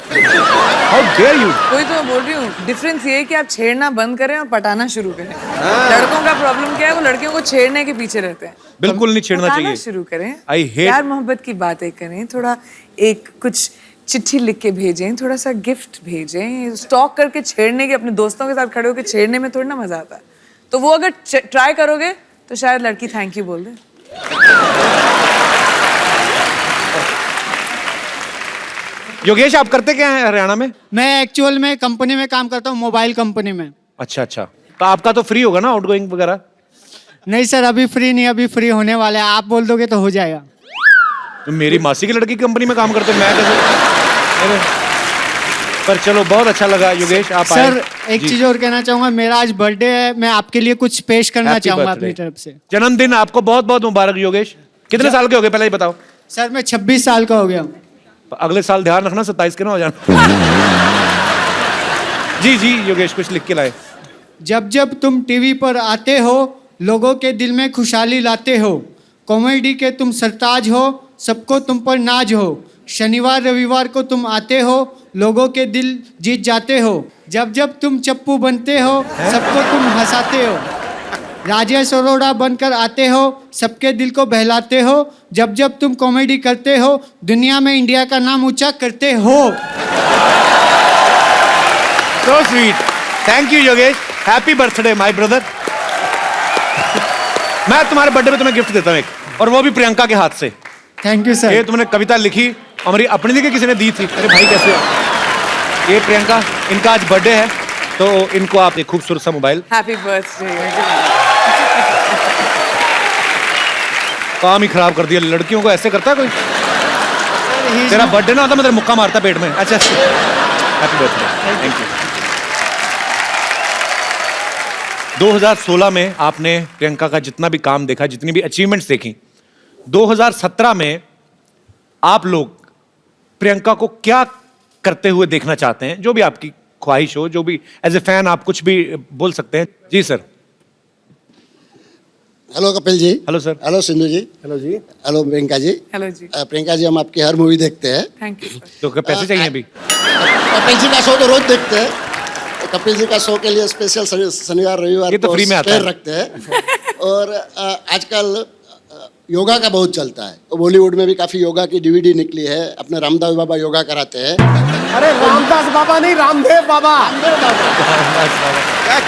How dare you. वही तो मैं बोल रही हूँ, डिफरेंस ये है कि आप छेड़ना बंद करें और पटाना शुरू करें। लड़कों का प्रॉब्लम क्या है, वो लड़कियों को छेड़ने के पीछे रहते हैं। बिल्कुल नहीं छेड़ना पटाना चाहिए। शुरू करें, I hate- प्यार मोहब्बत की बातें करें, थोड़ा एक कुछ चिट्ठी लिख के भेजें, थोड़ा सा गिफ्ट भेजें। स्टॉक करके छेड़ने के, अपने दोस्तों के साथ खड़े होकर छेड़ने में थोड़ी ना मजा आता है। तो वो अगर ट्राई करोगे तो शायद लड़की थैंक यू बोल दे। योगेश, आप करते क्या हैं हरियाणा में? मैं एक्चुअल में कंपनी में काम करता हूँ, मोबाइल कंपनी में। अच्छा अच्छा, तो आपका तो फ्री होगा ना आउटगोइंग वगैरह? नहीं सर, अभी फ्री नहीं, अभी फ्री होने वाला है, आप बोल दोगे तो हो जाएगा। तो मेरी मासी की लड़की की कंपनी में काम करते, मैं कैसे? अरे, पर चलो बहुत अच्छा लगा योगेश, आप आए। सर एक जी। चीज और कहना चाहूंगा, मेरा आज बर्थडे है, मैं आपके लिए कुछ पेश करना Happy चाहूंगा birthday। अपनी तरफ से। जन्मदिन आपको बहुत बहुत मुबारक योगेश। कितने साल के हो गए पहले ही बताओ? सर मैं 26 साल का हो गया हूँ। अगले साल ध्यान रखना 27 के ना हो जाना। जी जी योगेश, कुछ लिख के लाए। जब जब तुम टीवी पर आते हो, लोगों के दिल में खुशहाली लाते हो, कॉमेडी के तुम सरताज हो, सबको तुम पर नाज हो। शनिवार रविवार को तुम आते हो, लोगों के दिल जीत जाते हो। जब जब तुम चप्पू बनते हो, सबको तुम हंसाते हो। राजेश अरोड़ा बनकर आते हो, सबके दिल को बहलाते हो। जब जब तुम कॉमेडी करते हो, दुनिया में इंडिया का नाम ऊंचा करते हो। So sweet, thank you Yogesh, happy birthday my brother. मैं तुम्हारे बर्थडे पे तुम्हें गिफ्ट देता हूँ एक, और वो भी प्रियंका के हाथ से। थैंक यू ये सर। तुमने कविता लिखी, हमारी अपनी लिखी, किसी ने दी थी। अरे भाई कैसे हो? ये प्रियंका, इनका आज बर्थडे है, तो इनको आप एक खूबसूरत सा मोबाइल। Happy birthday. काम ही खराब कर दिया, लड़कियों को ऐसे करता है कोई? तेरा बर्थडे ना होता मैं तेरा मुक्का मारता पेट में। अच्छा, हैप्पी बर्थडे, थैंक यू। 2016 में आपने प्रियंका का जितना भी काम देखा, जितनी भी अचीवमेंट्स देखी, 2017 में आप लोग प्रियंका को क्या करते हुए देखना चाहते हैं? जो भी आपकी ख्वाहिश हो, जो भी एज ए फैन आप कुछ भी बोल सकते हैं। जी sir. Hello Kapil ji. Hello sir. Hello Sindhu ji. Hello जी। हेलो प्रियंका जी। हेलो जी। प्रियंका जी, हम आपकी हर मूवी देखते हैं। Thank you. तो क्या पैसे चाहिए अभी? कपिल जी का शो तो रोज देखते हैं। तो कपिल जी का शो के लिए स्पेशल शनिवार रविवार ये तो फ्री में आता स्पेयर है। रखते हैं। और आजकल योगा का बहुत चलता है, तो बॉलीवुड में भी काफी योगा की डीवीडी निकली है। अपने रामदेव बाबा योगा कराते हैं। अरे रामदास बाबा नहीं, रामदेव बाबा।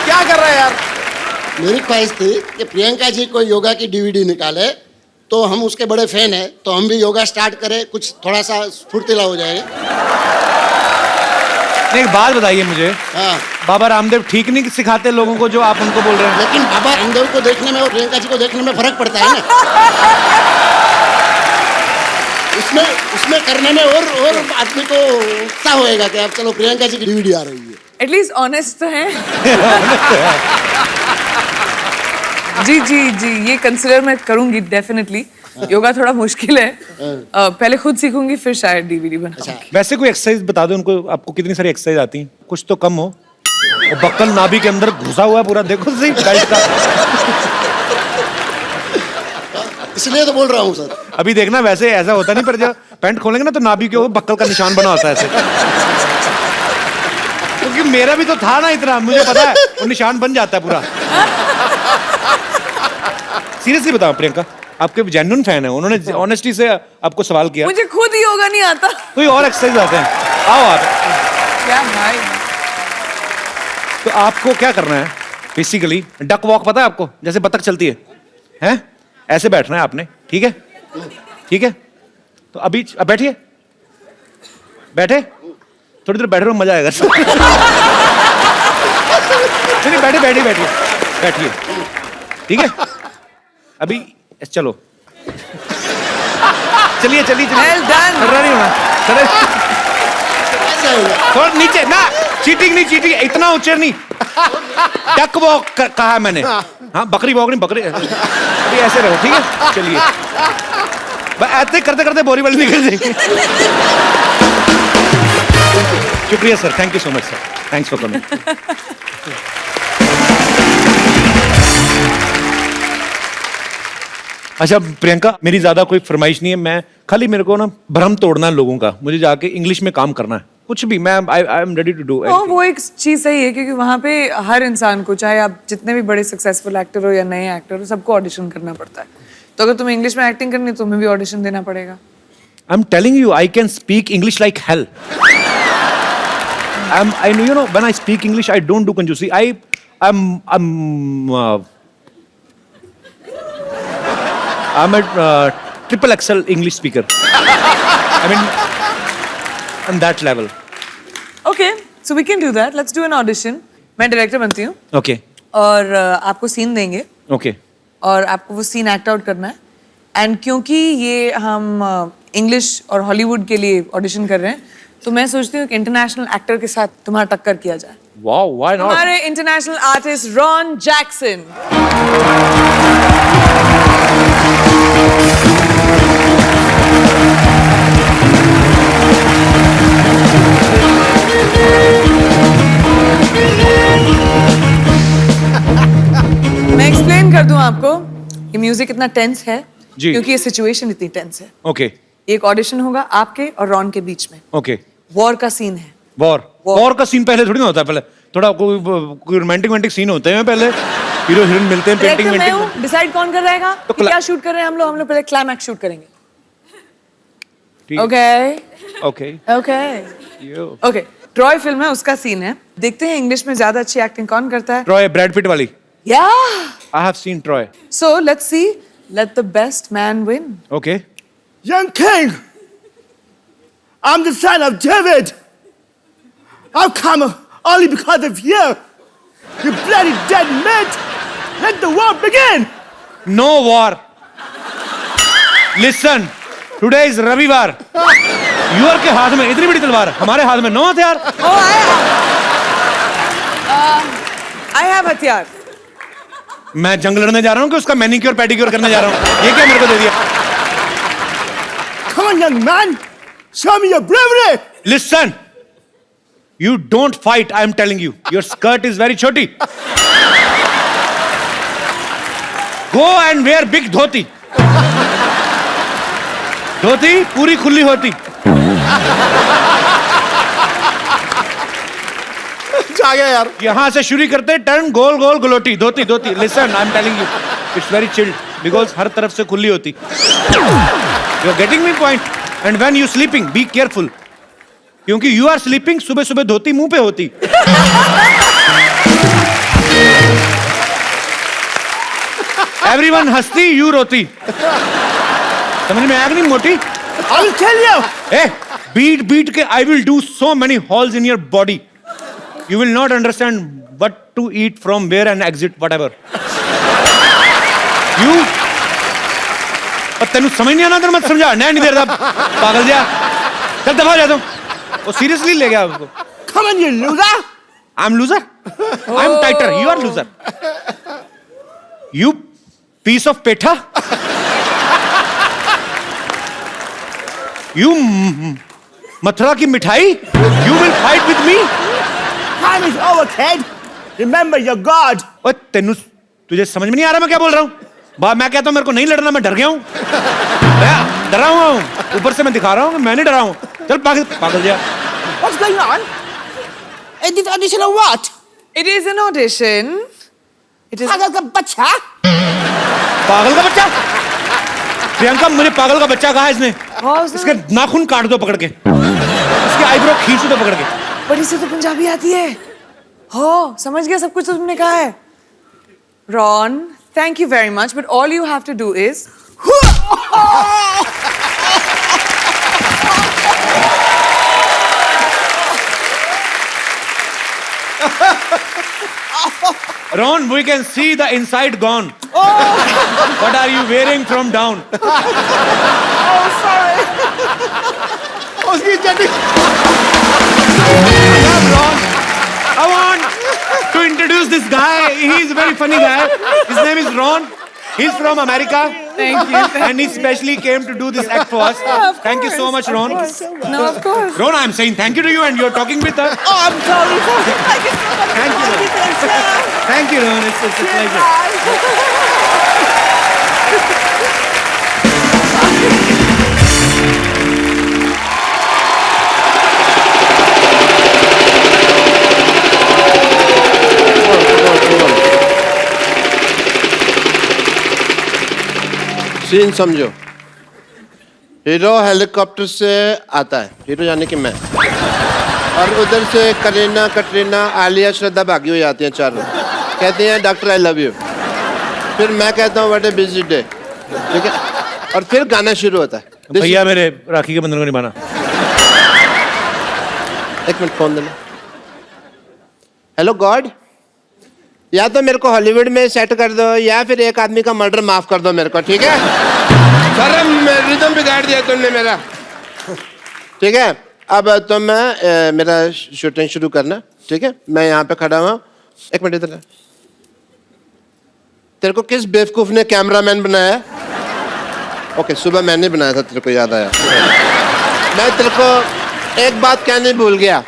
क्या कर रहे हैं यार? मेरी ख्वाहिश थी कि प्रियंका जी कोई योगा की डीवीडी निकाले, तो हम उसके बड़े फैन हैं, तो हम भी योगा स्टार्ट करें, कुछ थोड़ा सा फुर्तीला हो जाए। एक बात बताइए मुझे, हाँ, बाबा रामदेव ठीक नहीं सिखाते लोगों को जो आप उनको बोल रहे हैं? लेकिन बाबा रामदेव को देखने में और प्रियंका जी को देखने में फर्क पड़ता है ना। उसमें करने में और आदमी को उत्साह होएगा कि अब चलो प्रियंका जी की डीवीडी आ रही है। एटलीस्ट ऑनेस्ट तो है। जी जी जी, ये कंसिडर मैं करूंगी डेफिनेटली। योगा थोड़ा मुश्किल है, पहले खुद सीखूंगी फिर शायद डीवीडी बनाऊंगी। वैसे कोई एक्सरसाइज बता दो उनको, आपको कितनी सारी एक्सरसाइज आती हैं? कुछ तो कम हो। और बक्कल नाभि के अंदर घुसा हुआ है पूरा, देखो सही बेल्ट का। इसलिए तो बोल रहा हूँ सर। अभी देखना, वैसे ऐसा होता नहीं, पर जब पैंट खोलेंगे ना तो नाभि के ऊपर बक्कल का निशान बना होता है ऐसे। क्योंकि मेरा भी तो था ना इतना, मुझे पता है वो निशान बन जाता है पूरा। सीरियसली बताओ प्रियंका, आपके जेन्युइन फैन है, उन्होंने ऑनेस्टी से आपको सवाल किया। मुझे खुद योगा नहीं आता। कोई और एक्सरसाइज आते हैं, आओ आप। क्या भाई, तो आपको क्या करना है बेसिकली, डक वॉक पता है आपको, जैसे बतख चलती है, हैं? ऐसे बैठना है आपने, ठीक है? ठीक है, तो अभी अब बैठिए, बैठे, थोड़ी देर बैठे रहो, मजा आएगा। नहीं बैठे बैठिए बैठिए बैठिए, ठीक है? अभी चलो, चलिए चलिए चलिए, Well done. डर नहीं होना, चले ऐसा होगा। थोड़ा नीचे ना, चीटिंग नहीं, चीटिंग इतना ऊंचे नहीं, डक वॉक कहा है मैंने, हाँ बकरी वॉक नहीं, बकरी, अभी ऐसे रहो, ठीक है? चलिए, ऐसे करते करते बोरी वाली निकल जाएगी। शुक्रिया sir, thank you so much sir, thanks for coming. अच्छा प्रियंका, मेरी ज्यादा कोई फरमाइश नहीं है, मैं खाली मेरे को ना भ्रम तोड़ना है लोगों का, मुझे जाके इंग्लिश में काम करना है, कुछ भी, मैं I am ready to do. वो एक चीज सही है, क्योंकि वहाँ पे हर इंसान को, चाहे आप जितने भी बड़े सक्सेसफुल एक्टर हो या नए एक्टर हो, सबको ऑडिशन करना पड़ता है। तो अगर तुम्हें इंग्लिश में एक्टिंग करनी है, तुम्हें भी ऑडिशन देना पड़ेगा। आई am telling you, I can speak English like hell. I know, you know, when I speak English, I don't do conjusi. I'm a triple XL English speaker. I mean, on that level. Okay, so we can do that. Let's do an audition. मैं director बनती हूँ Okay, और आपको scene देंगे okay. और आपको वो scene act out करना है। एंड क्योंकि ये हम इंग्लिश और हॉलीवुड के लिए ऑडिशन कर रहे हैं, तो मैं सोचती हूँ कि इंटरनेशनल एक्टर के साथ तुम्हारा टक्कर किया जाए। Wow, why not? हमारे इंटरनेशनल आर्टिस्ट रॉन जैक्सन। मैं एक्सप्लेन कर दूं आपको, ये म्यूजिक इतना टेंस है जी। क्योंकि ये सिचुएशन इतनी टेंस है। Okay, एक ऑडिशन होगा आपके और रॉन के बीच में, okay. वॉर का सीन है। वॉर का सीन पहले थोड़ी ना होता है, पहले थोड़ा कोई रोमांटिक सीन होते हैं, पहले हीरो हीरोइन मिलते हैं, पेंटिंग मैं वेंटिंग। हूँ, डिसाइड कौन कर रहेगा तो कि क्या शूट कर रहे हैं हम लोग पहले क्लाइमैक्स शूट करेंगे। ठीक। Okay Okay. Okay Yo. Okay, Troy film है, उसका सीन है। देखते हैं इंग्लिश में ज्यादा अच्छी एक्टिंग कौन करता है। Troy, Brad Pitt वाली। या I have seen Troy. So let's see, let the best man win. Okay. Young king, I'm the son of David. I've come only because of you. You bloody dead meat. Let the war begin. No war. Listen, today is रविवार। Your के हाथ में इतनी बड़ी तलवार, हमारे हाथ में 9 हथियार। आई हैव हथियार। मैं जंग लड़ने जा रहा हूँ कि उसका मैनिक्योर पेडिक्योर करने जा रहा हूँ? ये क्या मेरे को दे दिया? Come on, young man. Show me your bravery. Listen, you don't fight. I am telling you. Your skirt is very choti. Go and wear big dhoti. धोती पूरी खुली होती। आ गया यार। यहां से शुरू करते टर्न गोल गोल गलोटी धोती धोती। Listen, I am telling you, it's very chilled because हर तरफ से खुली होती। You are getting me point? And when you sleeping be careful, क्योंकि यू आर स्लीपिंग, सुबह सुबह धोती मुंह पे होती। एवरीवन हंसती, यू रोती। समझ में आया कि नहीं मोटी? I will tell you. ए, बीट के I will do so many holes in your body. You will not understand what to eat from where and exit whatever. You और तेनू समझ नहीं आना, तेरे मत समझा नहीं देर तक पागल जा। चल दफा जा तुम। वो सीरियसली ले गया उसको। Come on, you loser. I'm loser. I'm tighter. You are loser. You piece of petha. You Mathura की मिठाई। You will fight with me. Time is over, kid. Remember your God. ओए तेनू तुझे समझ में नहीं आ रहा मैं क्या बोल रहा हूँ? मैं कहता हूँ मेरे को नहीं लड़ना, मैं डर गया हूँ। मैं डरा हुआ हूँ, ऊपर से मैं दिखा रहा हूँ कि मैं नहीं डरा हूँ। चल पागल पागल जा। What's going on? This audition or what? It is an audition. It is. पागल का बच्चा? पागल का बच्चा? प्रियंका, मुझे पागल का बच्चा कहा इसने। हाँ, उसने- इसके नाखून काट दो पकड़ के, इसके आईब्रो खींच दो पकड़ के। पर इसे तो पंजाबी आती है। हो, समझ गया सब कुछ तो तुमने कहा है। Ron, thank you very much, but all you have to do is. Ron, we can see the inside gone. What are you wearing from down? उसकी चड्डी Ron, I want to introduce this guy. He's a very funny guy. His name is Ron. He's from America. Thank you. And he specially came to do this act for us. Thank you so much, Ron. No, of course. Ron, I'm saying thank you to you and you're talking with us. Oh, I'm sorry for it. I just Thank you. Thank you, Ron. It's a pleasure. Scene समझो। Hero helicopter से आता है, hero यानी कि मैं, और उधर से करीना, कटरीना, आलिया, श्रद्धा भागी हो जाती हैं चारों। कहती हैं डॉक्टर आई लव यू। फिर मैं कहता हूँ व्हाट ए बिजी डे, ठीक है, और फिर गाना शुरू होता है। भैया मेरे राखी के बंधन को निभाना। एक मिनट फोन देना। हेलो गॉड, या तो मेरे को हॉलीवुड में सेट कर दो या फिर एक आदमी का मर्डर माफ कर दो मेरे को, ठीक है। सर रिदम बिगाड़ दिया तुमने मेरा, ठीक है। अब तो मैं मेरा शूटिंग शुरू करना, ठीक है। मैं यहाँ पे खड़ा हुआ। एक मिनट इधर। तेरे को किस बेवकूफ ने कैमरामैन बनाया? ओके, सुबह मैंने बनाया था, तेरे को याद आया। मैं तेरे को एक बात कहने भूल गया।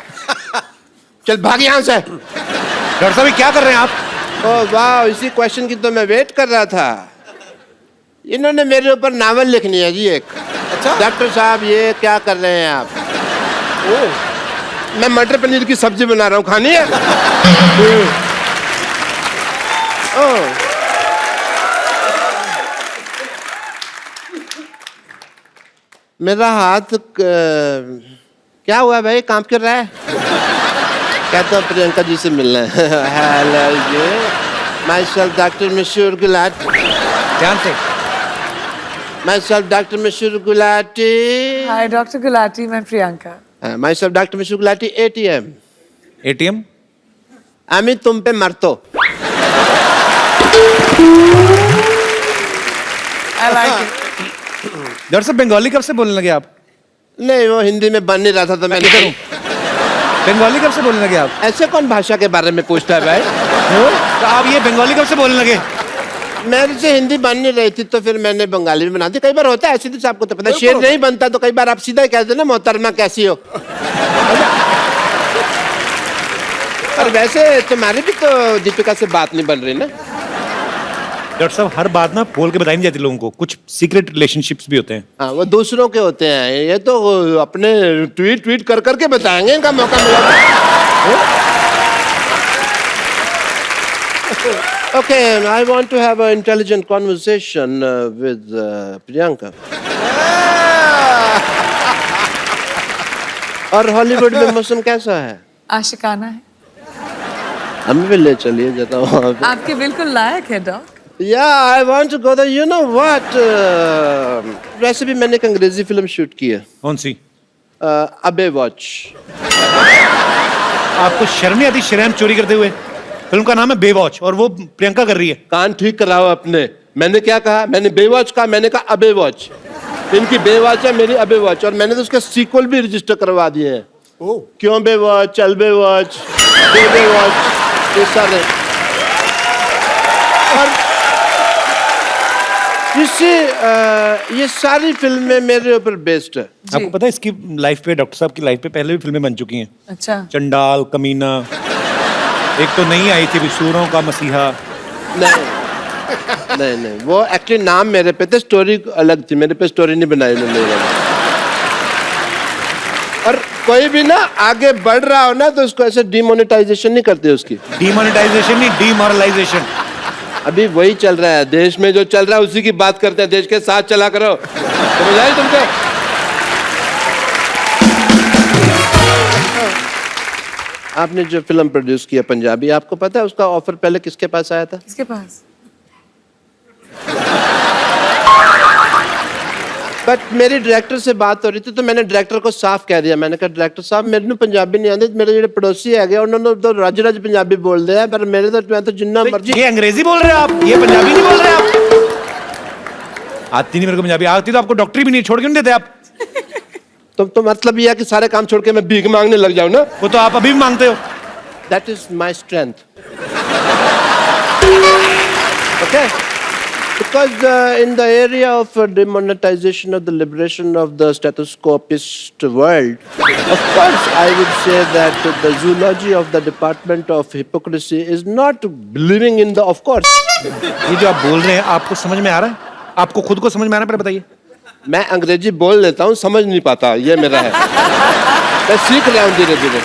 चल भाग यहाँ से। डॉक्टर साहब, ये क्या कर रहे हैं आप? ओह वाह, इसी क्वेश्चन की तो मैं वेट कर रहा था। इन्होंने मेरे ऊपर नावल लिखनी है जी एक। अच्छा डॉक्टर साहब, ये क्या कर रहे हैं आप? ओह, मैं मटर पनीर की सब्जी बना रहा हूँ, खानी है? ओह, मेरा हाथ क्या हुआ भाई, काम कर रहा है? कहता हूँ प्रियंका जी से मिलना है। Hello ji, myself doctor Mashoor Gulati. ध्यान से। My self doctor Mashoor Gulati. Hi, Dr. Gulati. मैं Priyanka. My self doctor Mashoor Gulati. ATM। ATM? আমি तुम पे मरतो। I like it. डॉक्टर साहब, बंगाली कब से बोलने लगे आप? नहीं, वो हिंदी में बन नहीं रहा था तो मैं किधर हूँ? बंगाली कब से बोलने लगे आप? ऐसे कौन भाषा के बारे में पूछता है भाई? तो आप ये बंगाली कब से बोलने लगे? मेरे से हिंदी बन नहीं रही थी तो फिर मैंने बंगाली में बना दी। कई बार होता है ऐसे, तो आपको तो पता है, शेर नहीं बनता तो कई बार आप सीधा ही कहते ना मोहतरमा कैसी हो। और वैसे तुम्हारी भी तो दीपिका से बात नहीं बन रही ना। डॉक्टर साहब, हर बात ना बोल के बताई नहीं जाती लोगों को, कुछ सीक्रेट रिलेशनशिप्स भी होते हैं। हाँ, वो दूसरों के होते हैं, ये तो अपने ट्वीट कर करके बताएंगे, इनका मौका मिला। Okay, I want to have an intelligent conversation with Priyanka. और हॉलीवुड में मौसम कैसा है? आशिकाना है। हमें भी ले चलिए जरा वहाँ पे। आपके बिल्कुल लायक है dock. Yeah, I want to go there. You know what? वैसे भी मैंने एक अंग्रेजी फिल्म शूट की है। कौन सी? अबे वॉच। आपको शर्म नहीं आती शर्म चोरी करते हुए? फिल्म का नाम है बेवॉच और वो प्रियंका कर रही है। कान ठीक कराओ अपने। मैंने क्या कहा? मैंने बेवॉच कहा, मैंने कहा अबे वॉच। इनकी बेवॉच है, मेरी अबे वॉच, और मैंने तो उसके सीक्वल भी रजिस्टर करवा दिए हैं। क्यों बेवॉच, चल बेवॉच, बेवॉच, ये सारे। और ये सारी फिल्में मेरे ऊपर बेस्ड है। आपको पता है इसकी लाइफ पे, डॉक्टर साहब की लाइफ पे पहले भी फिल्में बन चुकी हैं। अच्छा। चंडाल, कमीना, एक तो नई आई थी सूरों का मसीहा। नहीं, वो एक्चुअली नाम मेरे पे थे, स्टोरी अलग थी, मेरे पे स्टोरी नहीं बनाई उन्होंने। और कोई भी ना आगे बढ़ रहा हो ना तो उसको ऐसे डिमोनेटाइजेशन नहीं करते उसकी। डिमोनेटाइजेशन नहीं, डीमोरलाइजेशन। अभी वही चल रहा है देश में, जो चल रहा है उसी की बात करते हैं। देश के साथ चला करो, समझ आई तुमको? आपने जो फिल्म प्रोड्यूस किया पंजाबी, आपको पता है उसका ऑफर पहले किसके पास आया था? किसके पास? बट मेरी डायरेक्टर से बात हो रही थी तो मैंने डायरेक्टर को साफ कह दिया। मैंने कहा डायरेक्टर साहब मेरे पंजाबी नहीं आती, मेरे जो पड़ोसी है उन्होंने तो रज रज पंजाबी बोल दिया, पर मेरे तो मैं तो जिन्ना मर्जी। ये अंग्रेजी बोल रहे हैं आप, ये पंजाबी नहीं बोल रहे आप? आती नहीं मेरे को पंजाबी, आती तो आपको डॉक्टरी भी नहीं छोड़ क्यों नहीं देते आप? तो मतलब ये है कि सारे काम छोड़ के मैं भीख मांगने लग जाऊं ना? वो तो आप अभी भी मांगते हो। That is my strength. Okay? Because in the area of demonetization of the liberation of the stethoscopist world, of course I would say that the zoology of the department of hypocrisy is not believing in the, of course. ये जो आप बोल रहे हैं आपको समझ में आ रहा है? आपको खुद को समझ में आ रहा है? पहले बताइए। मैं अंग्रेजी बोल लेता हूँ, समझ नहीं पाता, ये मेरा है। मैं सीख रहा हूँ धीरे धीरे।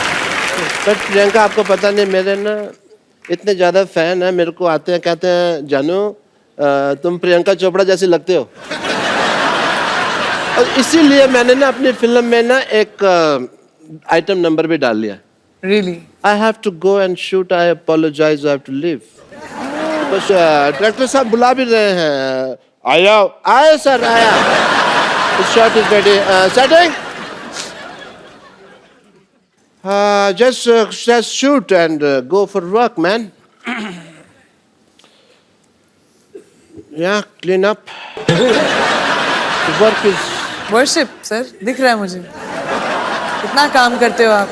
बट प्रियंका आपको पता नहीं, मेरे ना इतने ज़्यादा फैन हैं, मेरे को आते हैं कहते हैं जानू तुम प्रियंका चोपड़ा जैसी लगते हो। और इसीलिए मैंने ना अपनी फिल्म में ना एक आइटम नंबर भी डाल लिया। Really? I have to go and shoot, I apologize, I have to leave. बस डायरेक्टर साहब बुला भी रहे हैं। आया आया सर आया। The shot is ready. Setting. Just shoot and go for work, man. Yeah, clean up. The work is. Worship, sir. दिख रहा है मुझे। कितना काम करते हो आप?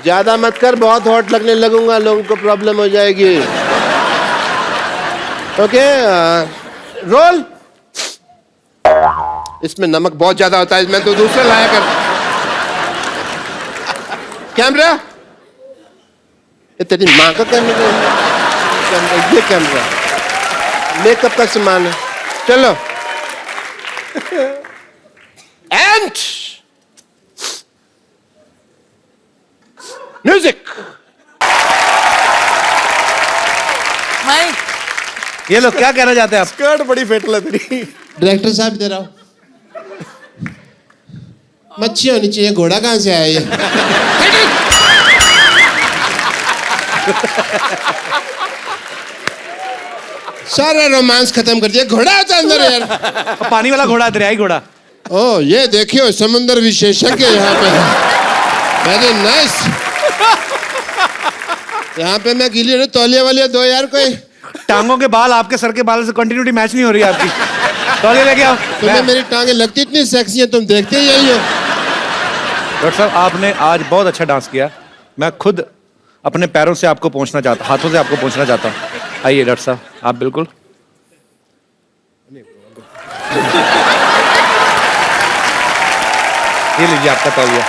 ज्यादा मत कर, बहुत हॉट लगने लगूंगा, लोगों को प्रॉब्लम हो जाएगी। Okay, roll. इसमें नमक बहुत ज्यादा होता है, मैं तो दूसरा लाया कर। कैमरा, ये तेरी माँ का कैमरा, ये कैमरा मेकअप का सामान है। चलो एंड म्यूजिक। माइक। ये लोग क्या कहना चाहते हैं आप? स्कर्ट बड़ी फेटल है तेरी। डायरेक्टर साहब इधर आओ। मच्छी होनी चाहिए, घोड़ा कहाँ से आया ये? सारा रोमांस खत्म कर दिया, घोड़ा होता अंदर यार। पानी वाला घोड़ा, दरियाई घोड़ा। ओ ये देखियो समुद्र विशेषज्ञ यहाँ पे है। Very nice. यहाँ पे मैं गिली तौलिया वाली दो यार, कोई टांगों के बाल आपके सर के बाल से कंटिन्यूटी मैच नहीं हो रही है आपकी। तौलिया लेके आओ। तुम्हें मेरी टांगे लगती इतनी सेक्सी है, तुम देखते ही यही हो। डॉक्टर साहब आपने आज बहुत अच्छा डांस किया। मैं खुद अपने पैरों से आपको पहुंचना चाहता, हाथों से आपको पहुंचना चाहता हूँ। आइए डॉक्टर साहब, आप बिल्कुल। ये लीजिए आपका तौलिया।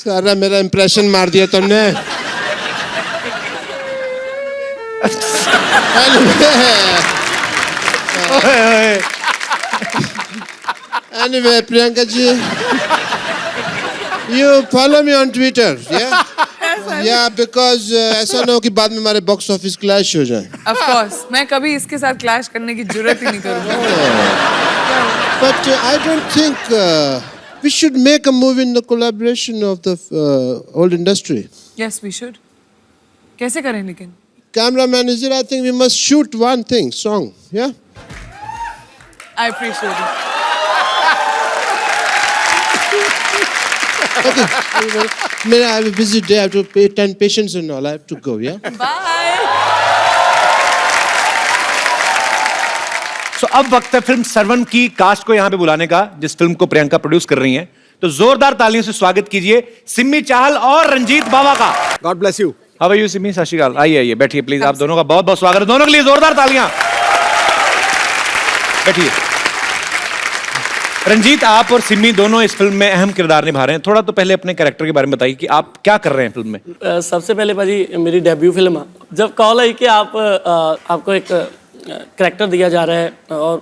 सारा मेरा इंप्रेशन मार दिया तुमने। Anyway, Priyanka ji, you follow me on Twitter, yeah? Yeah, because ऐसा ना हो कि बाद में हमारे बॉक्स ऑफिस क्लैश हो जाए। Of course, मैं कभी इसके साथ क्लैश करने की जरूरत ही नहीं करूँगी। But I don't think we should make a movie in the collaboration of the old industry. Yes, we should. कैसे करें लेकिन? Cameraman is here. I think we must shoot one thing, song, yeah? I appreciate it. Okay. I have a busy day. I have to attend patients and all. I have to go, yeah? Bye. So, अब वक्त है film Sarwan की cast को यहाँ पे बुलाने का, जिस फिल्म को प्रियंका प्रोड्यूस कर रही हैं। तो जोरदार तालियों से स्वागत कीजिए सिमी चाहल और रंजीत बावा का। God bless you. How are you Simi? सत श्री अकाल। आइए आइए बैठिए प्लीज। आप दोनों का बहुत बहुत स्वागत है। दोनों के लिए जोरदार तालियां। बैठिए। रंजीत, आप और सिमी दोनों इस फिल्म में अहम किरदार निभा रहे हैं। थोड़ा तो पहले अपने कैरेक्टर के बारे में बताइए कि आप क्या कर रहे हैं फिल्म में। सबसे पहले भाजी मेरी डेब्यू फिल्म है। जब कॉल आई कि आपको एक कैरेक्टर दिया जा रहा है और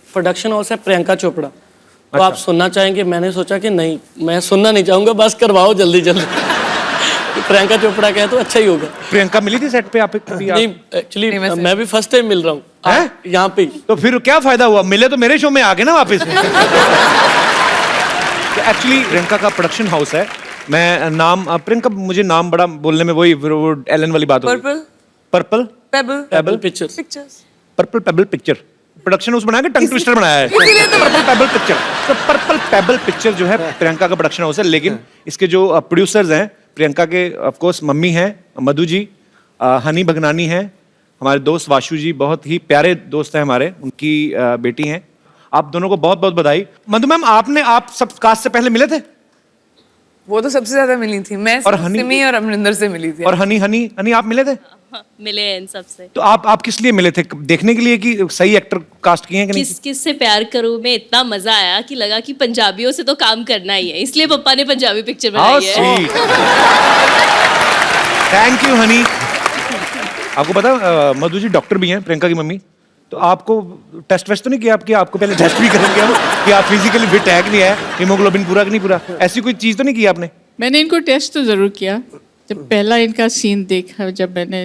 प्रोडक्शन हाउस है प्रियंका चोपड़ा, तो आप सुनना चाहेंगे? मैंने सोचा कि नहीं, मैं सुनना नहीं चाहूँगा, बस करवाओ जल्दी जल्दी। प्रियंका चोपड़ा कहे तो अच्छा ही होगा। प्रियंका मिली थी सेट पे आप? नहीं, एक्चुअली मैं भी फर्स्ट टाइम मिल रहा हूँ यहाँ पे। तो फिर क्या फायदा हुआ? मिले तो मेरे शो में आ गए ना वापस। एक्चुअली प्रियंका का प्रोडक्शन हाउस है। मैं नाम प्रियंका, मुझे नाम बड़ा बोलने में वही वो एलन वाली बात होगी। Purple payable pictures. Purple payable picture production house बनाया कि टंग ट्विस्टर बनाया है? Purple payable picture. तो पर्पल पेबल पिक्चर जो है प्रियंका का प्रोडक्शन हाउस है, लेकिन इसके जो प्रोड्यूसर्स हैं प्रियंका के ऑफ कोर्स मम्मी हैं मधु जी, हनी भगनानी हैं, हमारे दोस्त वाशु जी, बहुत ही प्यारे दोस्त हैं हमारे, उनकी बेटी हैं। आप दोनों को बहुत बहुत बधाई। मधु मैम, आप सब कास्ट से पहले मिले थे? वो तो सबसे ज्यादा मिली थी मैं, और हनी? सिमी और अमरिंदर से मिली थी। और हनी आप मिले थे? मिले हैं इन सबसे। तो आप किस लिए मिले थे? देखने के लिए कि सही एक्टर कास्ट किए हैं कि नहीं? किस से प्यार करूं में इतना मजा आया कि लगा कि पंजाबियों से तो काम करना ही है, इसलिए पप्पा ने पंजाबी पिक्चर बनाई है। Thank you Honey. आपको पता मधु जी डॉक्टर भी हैं, प्रियंका की मम्मी। तो आपको टेस्ट वेस्ट तो नहीं किया? आपको पहले टेस्ट भी करेंगे हम कि आप फिजिकली फिट है कि नहीं है, हीमोग्लोबिन पूरा कि नहीं पूरा, ऐसी कोई चीज तो नहीं की आपने? मैंने इनको टेस्ट तो ज़रूर किया। जब पहला इनका सीन देखा जब मैंने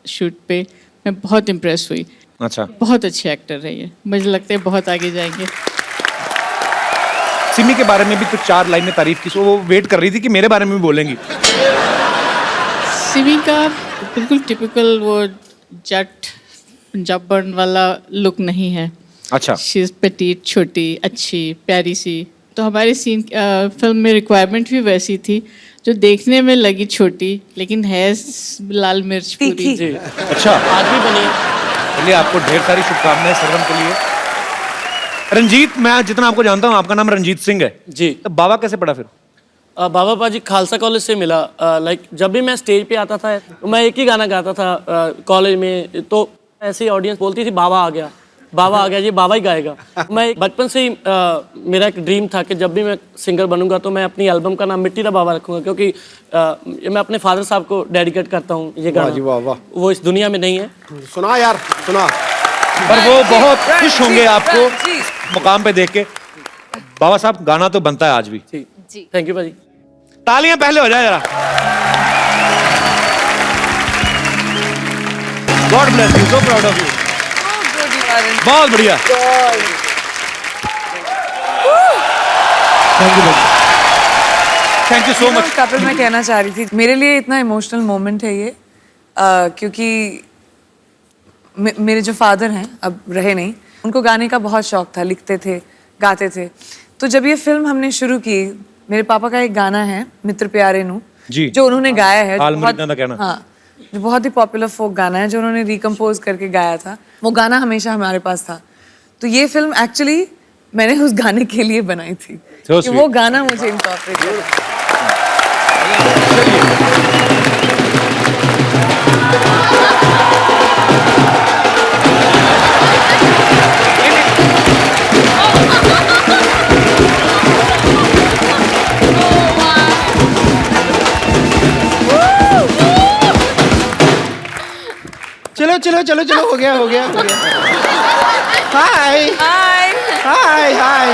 शूट पे, मैं बहुत इम्प्रेस हुई। अच्छा, बहुत अच्छे एक्टर रहे हैं, मुझे लगता है बहुत आगे जाएंगे। सिमी के बारे में भी तो 4 लाइन में तारीफ की, सो वो वेट कर रही थी कि मेरे बारे में भी बोलेंगी। सिमी का बिल्कुल टिपिकल वो जट पंजाबन वाला लुक नहीं है। अच्छा, शी इज पेटीट, छोटी, अच्छी, प्यारी सी। तो हमारे सीन फिल्म में रिक्वायरमेंट भी वैसी थी, जो देखने में लगी छोटी लेकिन है लाल मिर्च पूरी। जी। अच्छा, आज भी बनी। चलिए, आपको ढेर सारी शुभकामनाएं सर्वम के लिए। रंजीत, मैं जितना आपको जानता हूँ आपका नाम रंजीत सिंह है जी। तो बाबा कैसे पड़ा फिर? बाबा पाजी खालसा कॉलेज से मिला। लाइक जब भी मैं स्टेज पे आता था तो मैं एक ही गाना गाता था कॉलेज में, तो ऐसी ऑडियंस बोलती थी बाबा आ गया, बाबा आ गया, ये बाबा ही गाएगा। मैं बचपन से ही मेरा एक ड्रीम था कि जब भी मैं सिंगर बनूंगा तो मैं अपनी एल्बम का नाम मिट्टी दा बाबा रखूंगा, क्योंकि मैं अपने फादर साहब को डेडिकेट करता हूँ ये गाना। वाह वाह। वो इस दुनिया में नहीं है। सुना यार, सुना। पर वो बहुत खुश होंगे आपको मुकाम पे देख के। बाबा साहब, गाना तो बनता है आज भी। जी, थैंक यू भाजी। तालियां पहले हो जाए जरा। God bless you, so proud of you. बहुत बढ़िया। Thank you so much. Kapil, मैं कहना चाह रही थी, मेरे लिए इतना इमोशनल मोमेंट है ये, क्योंकि मेरे जो फादर हैं, अब रहे नहीं, उनको गाने का बहुत शौक था, लिखते थे, गाते थे। तो जब ये फिल्म हमने शुरू की, मेरे पापा का एक गाना है मित्र प्यारे नू जी, जो उन्होंने गाया है, हाँ, जो बहुत ही पॉपुलर फोक गाना है, जो उन्होंने रिकम्पोज करके गाया था। वो गाना हमेशा हमारे पास था। तो ये फिल्म एक्चुअली मैंने उस गाने के लिए बनाई थी कि वो गाना मुझे इनकॉर्पोरेट करना। चलो चलो चलो चलो, हो गया हो गया हो गया। Hi hi hi hi,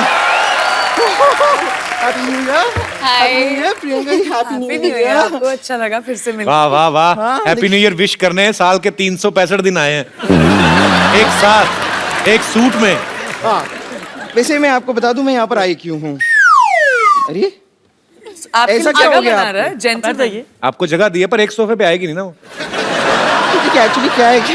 happy new year. Happy new year Priyanka ji, happy new year. आपको अच्छा लगा फिर से मिलकर? वाह वाह वाह, हैप्पी न्यू ईयर विश करने साल के 365 दिन आए हैं एक साथ एक सूट में। हाँ, वैसे मैं आपको बता दूं मैं यहाँ पर आई क्यों हूँ। अरे ऐसा क्या हो गया? आपको जगह दी है पर एक सोफे पे आएगी नहीं ना वो। एक्चुअली क्या है कि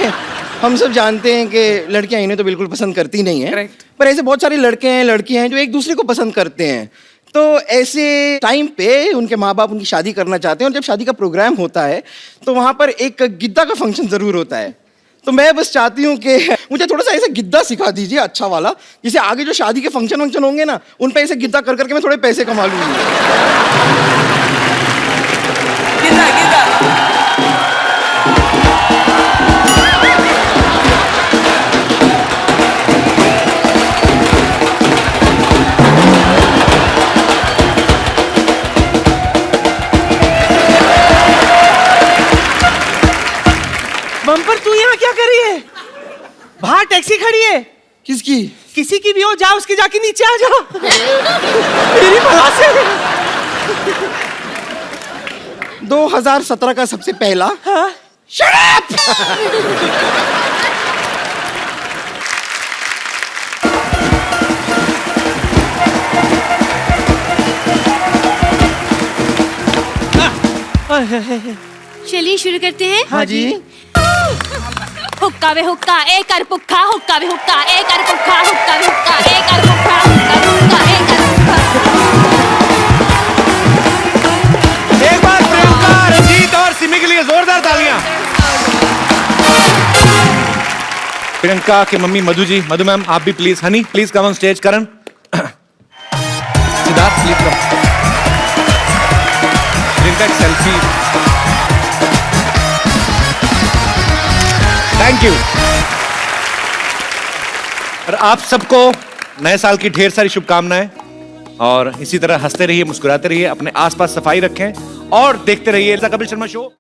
हम सब जानते हैं कि लड़कियां इन्हें तो बिल्कुल पसंद करती नहीं है, पर ऐसे बहुत सारे लड़के हैं, लड़कियां हैं जो एक दूसरे को पसंद करते हैं। तो ऐसे टाइम पे उनके माँ बाप उनकी शादी करना चाहते हैं, और जब शादी का प्रोग्राम होता है तो वहाँ पर एक गिद्दा का फंक्शन ज़रूर होता है। तो मैं बस चाहती हूँ कि मुझे थोड़ा सा ऐसे गिद्दा सिखा दीजिए अच्छा वाला, जिसे आगे जो शादी के फंक्शन होंगे ना, उन पे ऐसे गिद्दा कर करके मैं थोड़े पैसे कमा लूँगी। बम्पर तू यहाँ क्या कर रही है? बाहर टैक्सी खड़ी है। किसकी? किसी की भी हो, जा उसके जाके नीचे आ जा। मेरी भला से 2017 का सबसे पहला। हाँ? Shut up! चलिए शुरू करते हैं। हाँ जी। हुक्का वे हुक्का ए कर पुक्का, हुक्का वे हुक्का ए कर पुक्का, हुक्का वे हुक्का ए कर पुक्का, हुक्का वे हुक्का ए कर पुक्का। एक बार प्रियंका, रंजीत और सिमी के लिए जोरदार तालियां। प्रियंका की मम्मी मधु जी, मधु मैम आप भी please, honey please come on stage, Karan Siddharth please come, Priyanka एक सेल्फी, थैंक यू। और आप सबको नए साल की ढेर सारी शुभकामनाएं, और इसी तरह हंसते रहिए, मुस्कुराते रहिए, अपने आसपास सफाई रखें और देखते रहिए कपिल शर्मा शो।